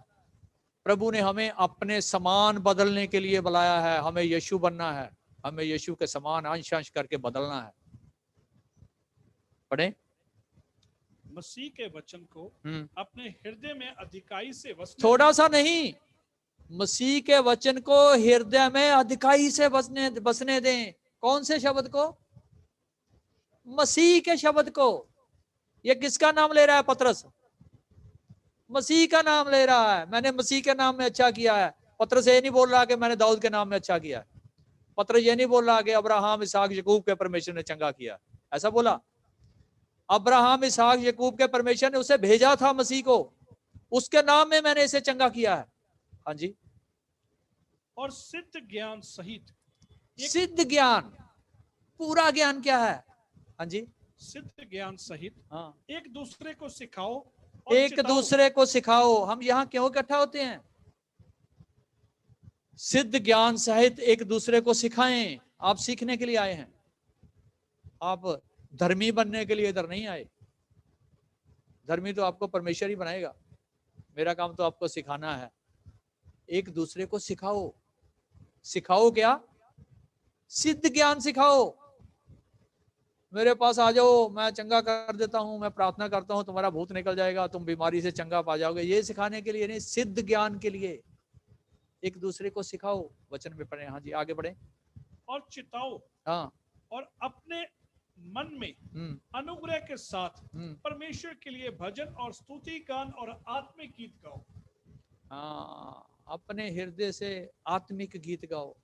प्रभु ने हमें अपने समान बदलने के लिए बुलाया है। हमें यीशु बनना है, हमें यीशु के समान अंश अंश करके बदलना है। पढ़े, मसीह के वचन को अपने हृदय में अधिकाई से बसने, थोड़ा सा नहीं, मसीह के वचन को हृदय में अधिकाई से बसने दें। कौन से शब्द को? मसीह के शब्द को। ये किसका नाम ले रहा है पतरस? मसीह का नाम ले रहा है। मैंने मसीह के नाम में अच्छा किया है। पतरस ये नहीं बोल रहा कि मैंने दाऊद के नाम में अच्छा किया है। पतरस ये नहीं बोल रहा कि अब्राहम इसहाक याकूब के परमेश्वर ने चंगा किया। ऐसा बोला? अब्राहम इसहाक याकूब के परमेश्वर ने उसे भेजा था मसीह को, उसके नाम में मैंने इसे चंगा किया है। हाँ जी। और सिद्ध ज्ञान सहित, सिद्ध ज्ञान, पूरा ज्ञान क्या है? हाँ जी, सिद्ध ज्ञान सहित हाँ, एक दूसरे को सिखाओ, एक दूसरे को सिखाओ। हम यहाँ क्यों इकट्ठा होते हैं? सिद्ध ज्ञान सहित एक दूसरे को सिखाएं। आप सीखने के लिए आए हैं, आप धर्मी बनने के लिए इधर नहीं आए। धर्मी तो आपको परमेश्वर ही बनाएगा। मेरा काम तो आपको सिखाना है। एक दूसरे को सिखाओ। सिखाओ क्या? सिद्ध ज्ञान सिखाओ। मेरे पास आ जाओ, मैं चंगा कर देता हूं, मैं प्रार्थना करता हूं, तुम्हारा भूत निकल जाएगा, तुम बीमारी से चंगा पा जाओगे। ये सिखाने के लिए नहीं, सिद्ध ज्ञान के लिए एक दूसरे को सिखाओ। वचन में पढ़े। हाँ जी, आगे बढ़े। और चिताओ, हाँ, और अपने मन में अनुग्रह के साथ परमेश्वर के लिए भजन और स्तुति गान और आत्मिक गीत गाओ। हाँ, अपने हृदय से आत्मिक गीत गाओ,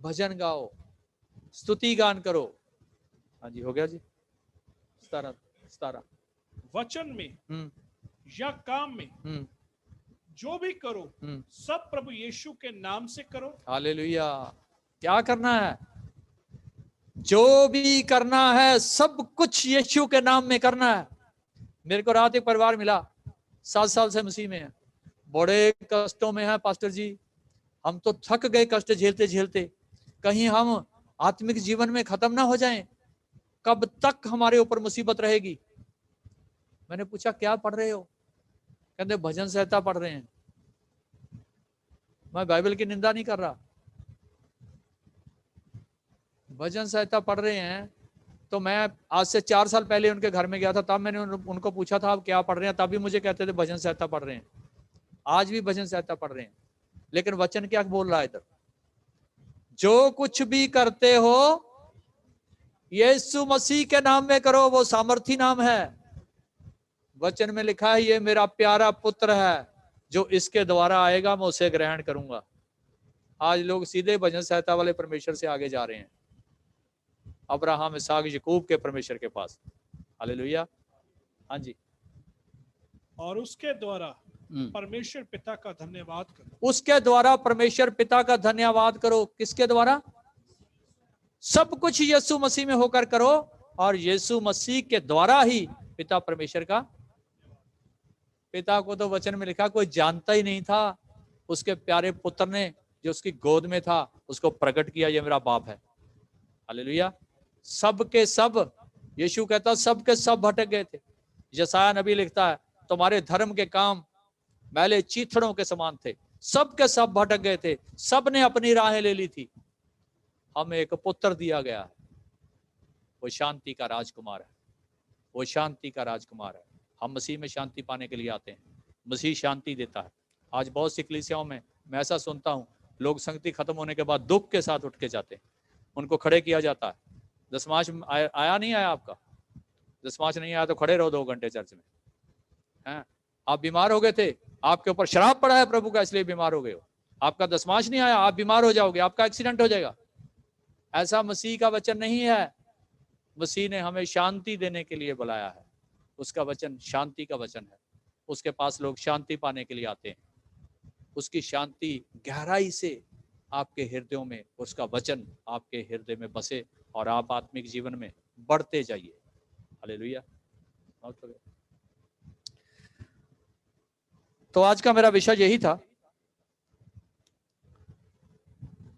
भजन गाओ, स्तुति गान करो। हाँ जी, हो गया जी। 17 वचन में या काम में जो भी करो सब प्रभु यीशु के नाम से करो। हालेलुया। क्या करना है? जो भी करना है सब कुछ यीशु के नाम में करना है। मेरे को रात एक परिवार मिला, 7 साल से मसीह में है, बड़े कष्टों में है पास्टर जी। हम तो थक गए कष्ट झेलते झेलते, कहीं हम आत्मिक जीवन में खत्म ना हो जाएं। कब तक हमारे ऊपर मुसीबत रहेगी? मैंने पूछा क्या पढ़ रहे हो? कहते भजन संहिता पढ़ रहे हैं। मैं बाइबल की निंदा नहीं कर रहा, भजन संहिता पढ़ रहे हैं। तो मैं आज से 4 साल पहले उनके घर में गया था, तब मैंने उनको पूछा था आप क्या पढ़ रहे हैं, तभी मुझे कहते थे भजन संहिता पढ़ रहे हैं। आज भी भजन संहिता पढ़ रहे हैं। लेकिन वचन क्या बोल रहा है इधर? जो कुछ भी करते हो यीशु मसीह के नाम में करो, वो सामर्थी नाम है। वचन में लिखा है ये मेरा प्यारा पुत्र है, जो इसके द्वारा आएगा मैं उसे ग्रहण करूंगा। आज लोग सीधे भजन संहिता वाले परमेश्वर से आगे जा रहे हैं, अब्राहम इसहाक याकूब के परमेश्वर के पास। हालेलुया। हाँ जी। और उसके द्वारा परमेश्वर पिता का धन्यवाद करो। उसके द्वारा परमेश्वर पिता का धन्यवाद करो। किसके द्वारा? सब कुछ यीशु मसीह में होकर करो, और यीशु मसीह के द्वारा ही पिता परमेश्वर का। पिता को तो वचन में लिखा कोई जानता ही नहीं था, उसके प्यारे पुत्र ने जो उसकी गोद में था उसको प्रकट किया, ये मेरा बाप है। हालेलुया। सब के सब, यीशु कहता सब के सब भटक गए थे। यशायाह नबी लिखता है तुम्हारे धर्म के काम मैले चीथड़ों के समान थे, सब के सब भटक गए थे, सब ने अपनी राहें ले ली थी। हमें एक पुत्र दिया गया है, वो शांति का राजकुमार है, वो शांति का राजकुमार है। हम मसीह में शांति पाने के लिए आते हैं, मसीह शांति देता है। आज बहुत सी कलीसियाओं में मैं ऐसा सुनता हूँ, लोग संगति खत्म होने के बाद दुख के साथ उठ के जाते हैं, उनको खड़े किया जाता है। दशमांश आया नहीं आया आपका, दशमांश नहीं आया तो खड़े रहो 2 घंटे चर्च में। हैं, आप बीमार हो गए थे, आपके ऊपर शराब पड़ा है प्रभु का, इसलिए बीमार हो गए हो। आपका दशमांश नहीं आया, आप बीमार हो जाओगे, आपका एक्सीडेंट हो जाएगा। ऐसा मसीह का वचन नहीं है। मसीह ने हमें शांति देने के लिए बुलाया है, उसका वचन शांति का वचन है। उसके पास लोग शांति पाने के लिए आते हैं। उसकी शांति गहराई से आपके हृदयों में, उसका वचन आपके हृदय में बसे और आप आत्मिक जीवन में बढ़ते जाइए। हालेलुया। तो आज का मेरा विषय यही था।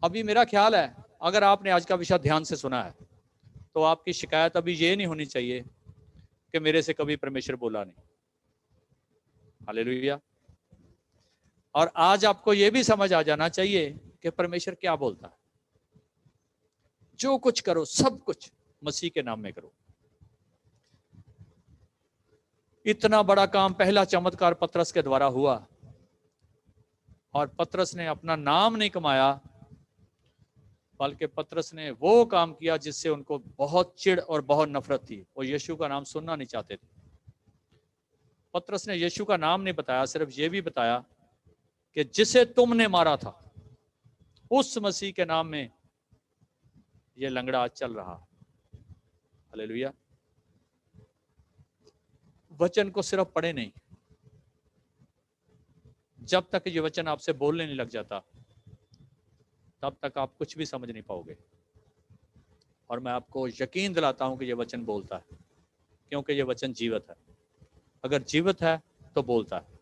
अभी मेरा ख्याल है अगर आपने आज का विषय ध्यान से सुना है तो आपकी शिकायत अभी ये नहीं होनी चाहिए कि मेरे से कभी परमेश्वर बोला नहीं। हालेलुया। और आज आपको ये भी समझ आ जाना चाहिए कि परमेश्वर क्या बोलता है। जो कुछ करो सब कुछ मसीह के नाम में करो। इतना बड़ा काम, पहला चमत्कार पतरस के द्वारा हुआ और पतरस ने अपना नाम नहीं कमाया, बल्कि पतरस ने वो काम किया जिससे उनको बहुत चिढ़ और बहुत नफरत थी। वो यीशु का नाम सुनना नहीं चाहते थे। पतरस ने यीशु का नाम नहीं बताया, सिर्फ ये भी बताया कि जिसे तुमने मारा था उस मसीह के नाम में ये लंगड़ा चल रहा। हालेलुया। वचन को सिर्फ पढ़े नहीं, जब तक ये वचन आपसे बोलने नहीं लग जाता तब तक आप कुछ भी समझ नहीं पाओगे। और मैं आपको यकीन दिलाता हूं कि ये वचन बोलता है, क्योंकि ये वचन जीवित है। अगर जीवित है तो बोलता है।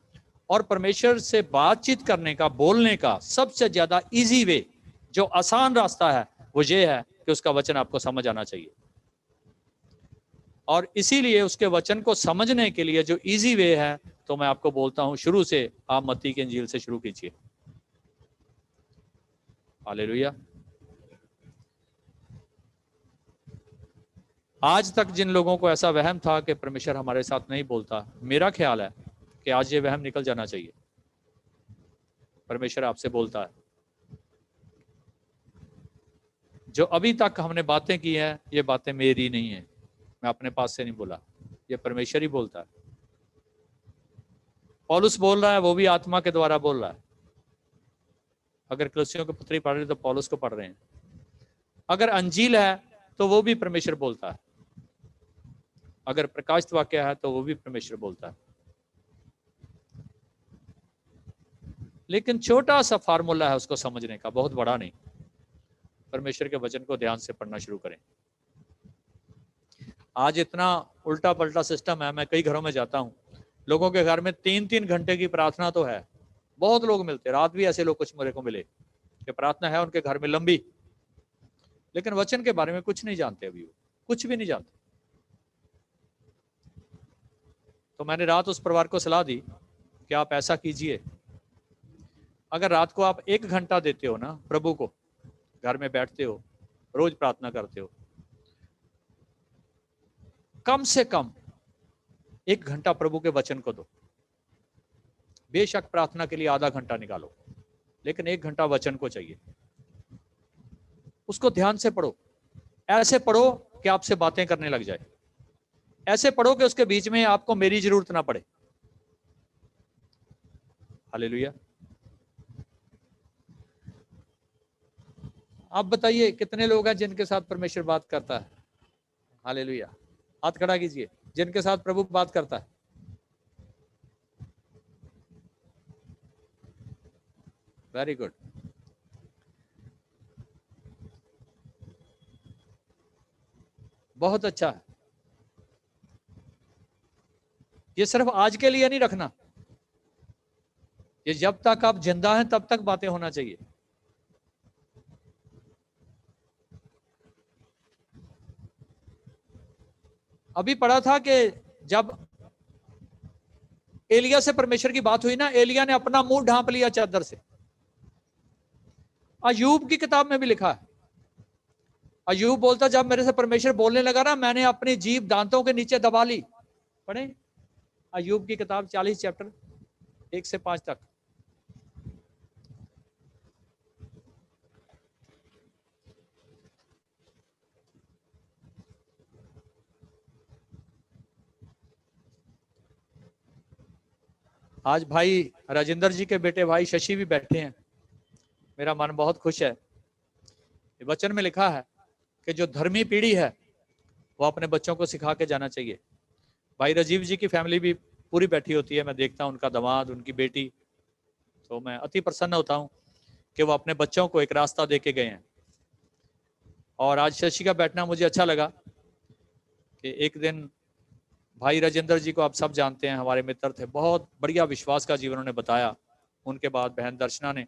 और परमेश्वर से बातचीत करने का, बोलने का सबसे ज्यादा इजी वे, जो आसान रास्ता है, वो ये है कि उसका वचन आपको समझ आना चाहिए। और इसीलिए उसके वचन को समझने के लिए जो इजी वे है, तो मैं आपको बोलता हूं शुरू से आप मत्ती की इंजील से शुरू कीजिए। हालेलुया। आज तक जिन लोगों को ऐसा वहम था कि परमेश्वर हमारे साथ नहीं बोलता, मेरा ख्याल है कि आज ये वहम निकल जाना चाहिए। परमेश्वर आपसे बोलता है। जो अभी तक हमने बातें की हैं, ये बातें मेरी नहीं है, मैं अपने पास से नहीं बोला, ये परमेश्वर ही बोलता है। पौलुस बोल रहा है, वो भी आत्मा के द्वारा बोल रहा है। अगर कलीसियों की पत्री पढ़ रहे तो पौलुस को पढ़ रहे हैं। अगर अंजील है तो वो भी परमेश्वर बोलता है। अगर प्रकाशित वाक्य है तो वो भी परमेश्वर बोलता है। लेकिन छोटा सा फार्मूला है उसको समझने का, बहुत बड़ा नहीं। परमेश्वर के वचन को ध्यान से पढ़ना शुरू करें। आज इतना उल्टा पलटा सिस्टम है, मैं कई घरों में जाता हूं, लोगों के घर में 3-3 घंटे की प्रार्थना तो है। बहुत लोग मिलते, रात भी ऐसे लोग कुछ मेरे को मिले कि प्रार्थना है उनके घर में लंबी, लेकिन वचन के बारे में कुछ नहीं जानते, अभी वो कुछ भी नहीं जानते। तो मैंने रात उस परिवार को सलाह दी कि आप ऐसा कीजिए, अगर रात को आप 1 घंटा देते हो ना प्रभु को, घर में बैठते हो, रोज प्रार्थना करते हो, कम से कम 1 घंटा प्रभु के वचन को दो। बेशक प्रार्थना के लिए आधा घंटा निकालो, लेकिन 1 घंटा वचन को चाहिए। उसको ध्यान से पढ़ो, ऐसे पढ़ो कि आपसे बातें करने लग जाए, ऐसे पढ़ो कि उसके बीच में आपको मेरी जरूरत ना पड़े। हालेलुया। आप बताइए कितने लोग हैं जिनके साथ परमेश्वर बात करता है? हालेलुया। हाथ खड़ा कीजिए जिनके साथ प्रभु बात करता है। Very good. बहुत अच्छा है। ये सिर्फ आज के लिए नहीं रखना, ये जब तक आप जिंदा हैं तब तक बातें होना चाहिए। अभी पढ़ा था कि जब एलिया से परमेश्वर की बात हुई ना, एलिया ने अपना मुंह ढांप लिया चादर से। अयूब की किताब में भी लिखा है, अयूब बोलता जब मेरे से परमेश्वर बोलने लगा ना, मैंने अपनी जीभ दांतों के नीचे दबा ली। पढ़े अयूब की किताब 40 चैप्टर 1 से 5 तक। आज भाई राजेंद्र जी के बेटे भाई शशि भी बैठे हैं, मेरा मन बहुत खुश है। वचन में लिखा है कि जो धर्मी पीढ़ी है वो अपने बच्चों को सिखा के जाना चाहिए। भाई राजीव जी की फैमिली भी पूरी बैठी होती है, मैं देखता हूँ उनका दामाद, उनकी बेटी, तो मैं अति प्रसन्न होता हूँ कि वो अपने बच्चों को एक रास्ता दे के गए हैं। और आज शशि का बैठना मुझे अच्छा लगा कि एक दिन भाई राजेंद्र जी को आप सब जानते हैं, हमारे मित्र थे, बहुत बढ़िया विश्वास का जीवन उन्होंने बताया। उनके बाद बहन दर्शना ने,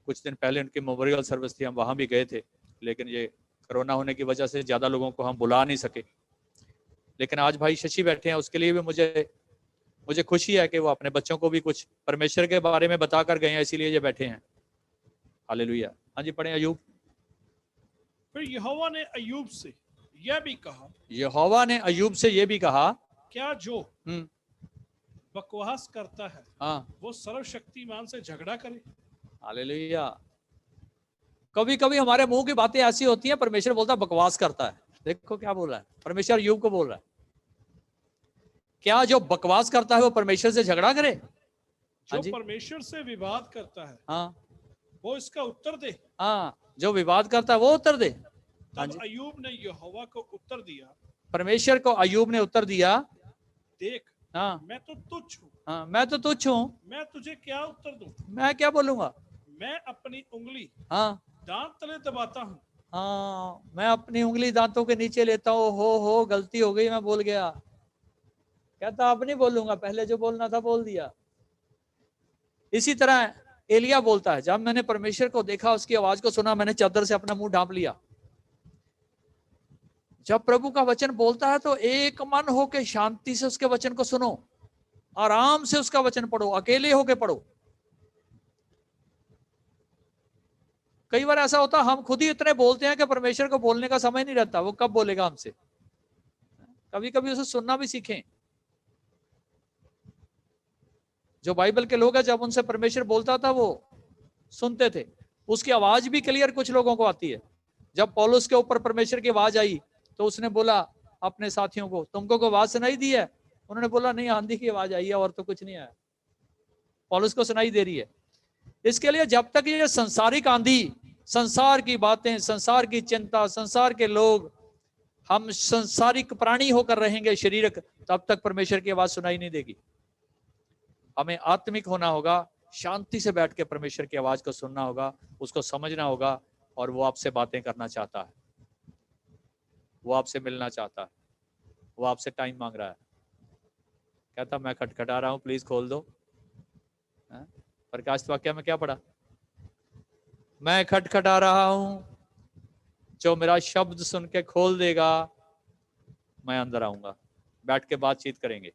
कुछ दिन पहले उनकी मेमोरियल सर्विस थी, हम वहाँ भी गए थे, लेकिन ये कोरोना होने की वजह से ज़्यादा लोगों को हम बुला नहीं सके। लेकिन आज भाई शशि बैठे हैं, उसके लिए भी मुझे खुशी है कि वो अपने बच्चों को भी कुछ परमेश्वर के बारे में बताकर गए हैं, इसीलिए ये बैठे हैं। हालेलुया। हाँ जी, पढ़े अयूब। फिर यहोवा ने अयूब से यह भी कहा, यहोवा ने अयूब से यह भी कहा, क्या जो बकवास करता है हाँ, वो सर्वशक्तिमान से झगड़ा करे। हालेलुया। कभी कभी हमारे मुंह की बातें ऐसी होती हैं, परमेश्वर बोलता बकवास करता है। देखो क्या बोल रहा है परमेश्वर, अयूब को बोल रहा है, क्या जो बकवास करता है वो परमेश्वर से झगड़ा करे। जो परमेश्वर से विवाद करता है, हाँ, वो इसका उत्तर दे। हाँ, जो विवाद करता है वो उत्तर दे। तब अयूब ने यहोवा को उत्तर दिया, परमेश्वर को अयूब ने उत्तर दिया, देख, हाँ, मैं तो तुच्छ हूँ। हाँ, मैं तो तुच्छ हूँ, मैं तुझे क्या उत्तर दूं? मैं क्या बोलूंगा? मैं अपनी उंगली हाँ, दांत तले दबाता हूँ। हाँ, मैं अपनी उंगली दांतों के नीचे लेता हूँ। हो गलती हो गई, मैं बोल गया। कहता अब नहीं बोलूंगा, पहले जो बोलना था बोल दिया। इसी तरह एलिया बोलता है, जब मैंने परमेश्वर को देखा, उसकी आवाज को सुना, मैंने चादर से अपना मुंह ढांप लिया। जब प्रभु का वचन बोलता है तो एक मन होके शांति से उसके वचन को सुनो, आराम से उसका वचन पढ़ो, अकेले होके पढ़ो। कई बार ऐसा होता हम खुद ही इतने बोलते हैं कि परमेश्वर को बोलने का समय नहीं रहता, वो कब बोलेगा हमसे। कभी कभी उसे सुनना भी सीखें। जो बाइबल के लोग हैं, जब उनसे परमेश्वर बोलता था वो सुनते थे, उसकी आवाज भी क्लियर कुछ लोगों को आती है। जब पौलुस के ऊपर परमेश्वर की आवाज आई तो उसने बोला अपने साथियों को, तुमको कोई आवाज सुनाई दी है? उन्होंने बोला नहीं, आंधी की आवाज आई है और तो कुछ नहीं आया। पौलुस को सुनाई दे रही है। इसके लिए जब तक ये संसारिक आंधी, संसार की बातें, संसार की चिंता, संसार के लोग, हम संसारिक प्राणी होकर रहेंगे शरीरक, तब तक परमेश्वर की आवाज सुनाई नहीं देगी। हमें आत्मिक होना होगा, शांति से बैठ के परमेश्वर की आवाज को सुनना होगा, उसको समझना होगा, और वो आपसे बातें करना चाहता है, वो आपसे मिलना चाहता है, वो आपसे टाइम मांग रहा है। कहता मैं खटखटा रहा हूं, प्लीज खोल दो। प्रकाशित वाक्य में क्या पढ़ा? मैं खटखटा रहा हूं, जो मेरा शब्द सुन के खोल देगा मैं अंदर आऊंगा, बैठ के बातचीत करेंगे।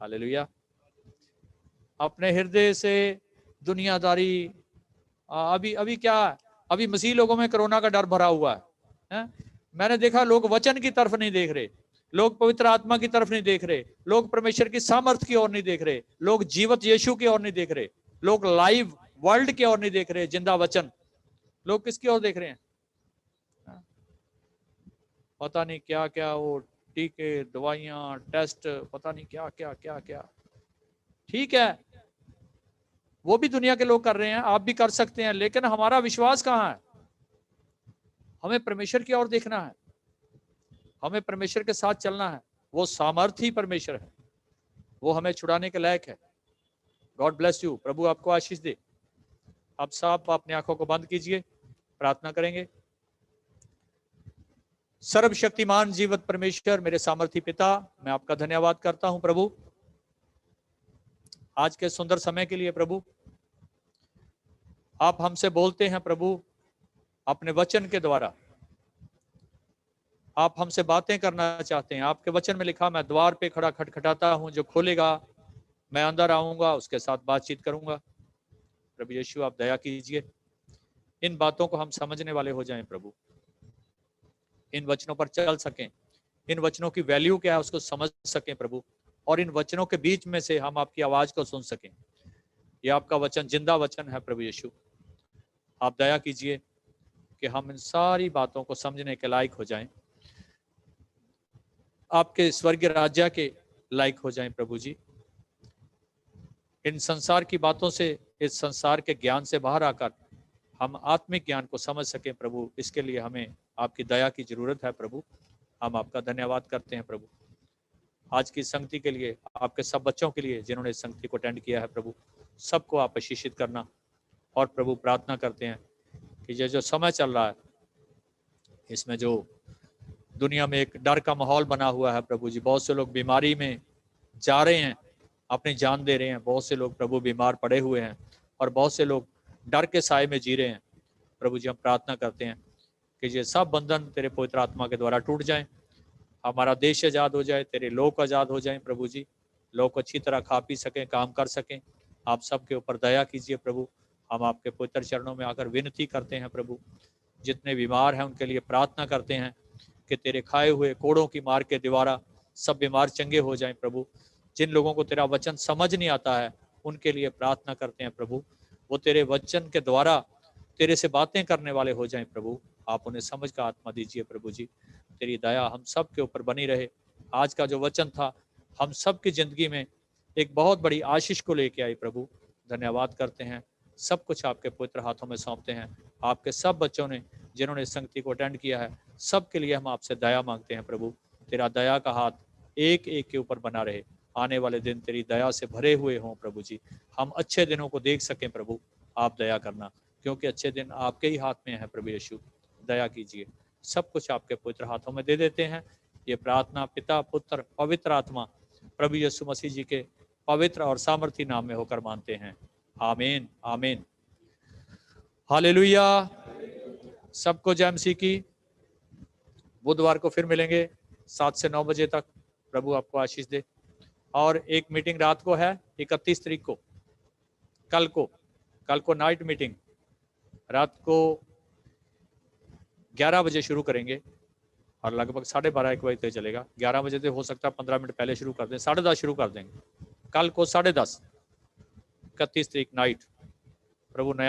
हालेलुया। अपने हृदय से दुनियादारी, अभी क्या, अभी मसीह लोगों में कोरोना का डर भरा हुआ है। मैंने देखा लोग वचन की तरफ नहीं देख रहे, लोग पवित्र आत्मा की तरफ नहीं देख रहे, लोग परमेश्वर की सामर्थ्य की ओर नहीं देख रहे, लोग जीवित यीशु की ओर नहीं देख रहे, लोग लाइव वर्ल्ड की ओर नहीं देख रहे, जिंदा वचन। लोग किसकी ओर देख रहे हैं? पता नहीं क्या क्या, वो टीके, दवाइयां, टेस्ट, पता नहीं क्या क्या क्या क्या। ठीक है, वो भी दुनिया के लोग कर रहे हैं, आप भी कर सकते हैं, लेकिन हमारा विश्वास कहाँ है? हमें परमेश्वर की ओर देखना है, हमें परमेश्वर के साथ चलना है। वो सामर्थ्य ही परमेश्वर है, वो हमें छुड़ाने के लायक है। गॉड ब्लेस यू, प्रभु आपको आशीष दे। आप सब अपनी आंखों को बंद कीजिए, प्रार्थना करेंगे। सर्वशक्तिमान जीवित परमेश्वर, मेरे सामर्थी पिता, मैं आपका धन्यवाद करता हूं प्रभु, आज के सुंदर समय के लिए। प्रभु आप हमसे बोलते हैं प्रभु अपने वचन के द्वारा, आप हमसे बातें करना चाहते हैं। आपके वचन में लिखा, मैं द्वार पे खड़ा खटखटाता हूँ, जो खोलेगा मैं अंदर आऊंगा, उसके साथ बातचीत करूंगा। प्रभु यीशु आप दया कीजिए, इन बातों को हम समझने वाले हो जाएं प्रभु, इन वचनों पर चल सकें, इन वचनों की वैल्यू क्या है उसको समझ सकें प्रभु, और इन वचनों के बीच में से हम आपकी आवाज को सुन सकें। ये आपका वचन जिंदा वचन है प्रभु यीशु, आप दया कीजिए कि हम इन सारी बातों को समझने के लायक हो जाएं, आपके स्वर्गीय राज्य के लायक हो जाएं प्रभु जी। इन संसार की बातों से, इस संसार के ज्ञान से बाहर आकर हम आत्मिक ज्ञान को समझ सकें प्रभु, इसके लिए हमें आपकी दया की जरूरत है प्रभु। हम आपका धन्यवाद करते हैं प्रभु आज की संगति के लिए, आपके सब बच्चों के लिए जिन्होंने इस संगति को अटेंड किया है प्रभु, सबको आप आशीषित करना। और प्रभु प्रार्थना करते हैं कि ये जो समय चल रहा है, इसमें जो दुनिया में एक डर का माहौल बना हुआ है प्रभु जी, बहुत से लोग बीमारी में जा रहे हैं, अपनी जान दे रहे हैं, बहुत से लोग प्रभु बीमार पड़े हुए हैं, और बहुत से लोग डर के साए में जी रहे हैं प्रभु जी। हम प्रार्थना करते हैं कि ये सब बंधन तेरे पवित्र आत्मा के द्वारा टूट जाएं, हमारा देश आज़ाद हो जाए, तेरे लोग आज़ाद हो जाएं प्रभु जी, लोग अच्छी तरह खा पी सकें, काम कर सकें। आप सबके ऊपर दया कीजिए प्रभु। हम आपके पवित्र चरणों में आकर विनती करते हैं प्रभु, जितने बीमार हैं उनके लिए प्रार्थना करते हैं कि तेरे खाए हुए कोड़ों की मार के द्वारा सब बीमार चंगे हो जाएं प्रभु। जिन लोगों को तेरा वचन समझ नहीं आता है, उनके लिए प्रार्थना करते हैं प्रभु, वो तेरे वचन के द्वारा तेरे से बातें करने वाले हो जाएं प्रभु। आप उन्हें समझ का आत्मा दीजिए प्रभु जी। तेरी दया हम सब के ऊपर बनी रहे। आज का जो वचन था, हम सब की जिंदगी में एक बहुत बड़ी आशीष को लेके आई प्रभु। धन्यवाद करते हैं, सब कुछ आपके पवित्र हाथों में सौंपते हैं। आपके सब बच्चों ने जिन्होंने इस संगति को अटेंड किया है, सब के लिए हम आपसे दया मांगते हैं प्रभु। तेरा दया का हाथ एक एक के ऊपर बना रहे, आने वाले दिन तेरी दया से भरे हुए हों प्रभु जी। हम अच्छे दिनों को देख सकें प्रभु, आप दया करना, क्योंकि अच्छे दिन आपके ही हाथ में है प्रभु यीशु। दया कीजिए, सब कुछ आपके पवित्र हाथों में दे देते हैं। ये प्रार्थना पिता, पुत्र, पवित्र आत्मा प्रभु यीशु मसीह जी के पवित्र और सामर्थी नाम में होकर मानते हैं। आमीन, आमीन, हालेलुया। सबको जय मसीह की। बुधवार को फिर मिलेंगे 7 से 9 बजे तक। प्रभु आपको आशीष दे। और एक मीटिंग रात को है 31 तारीख को, कल को नाइट मीटिंग रात को 11 बजे शुरू करेंगे और लगभग 12:30-1 बजे तक चलेगा। 11 बजे से हो सकता है 15 मिनट पहले शुरू कर दें, 10:30 शुरू कर देंगे। कल को 10:30, 31 तारीख नाइट। प्रभु नया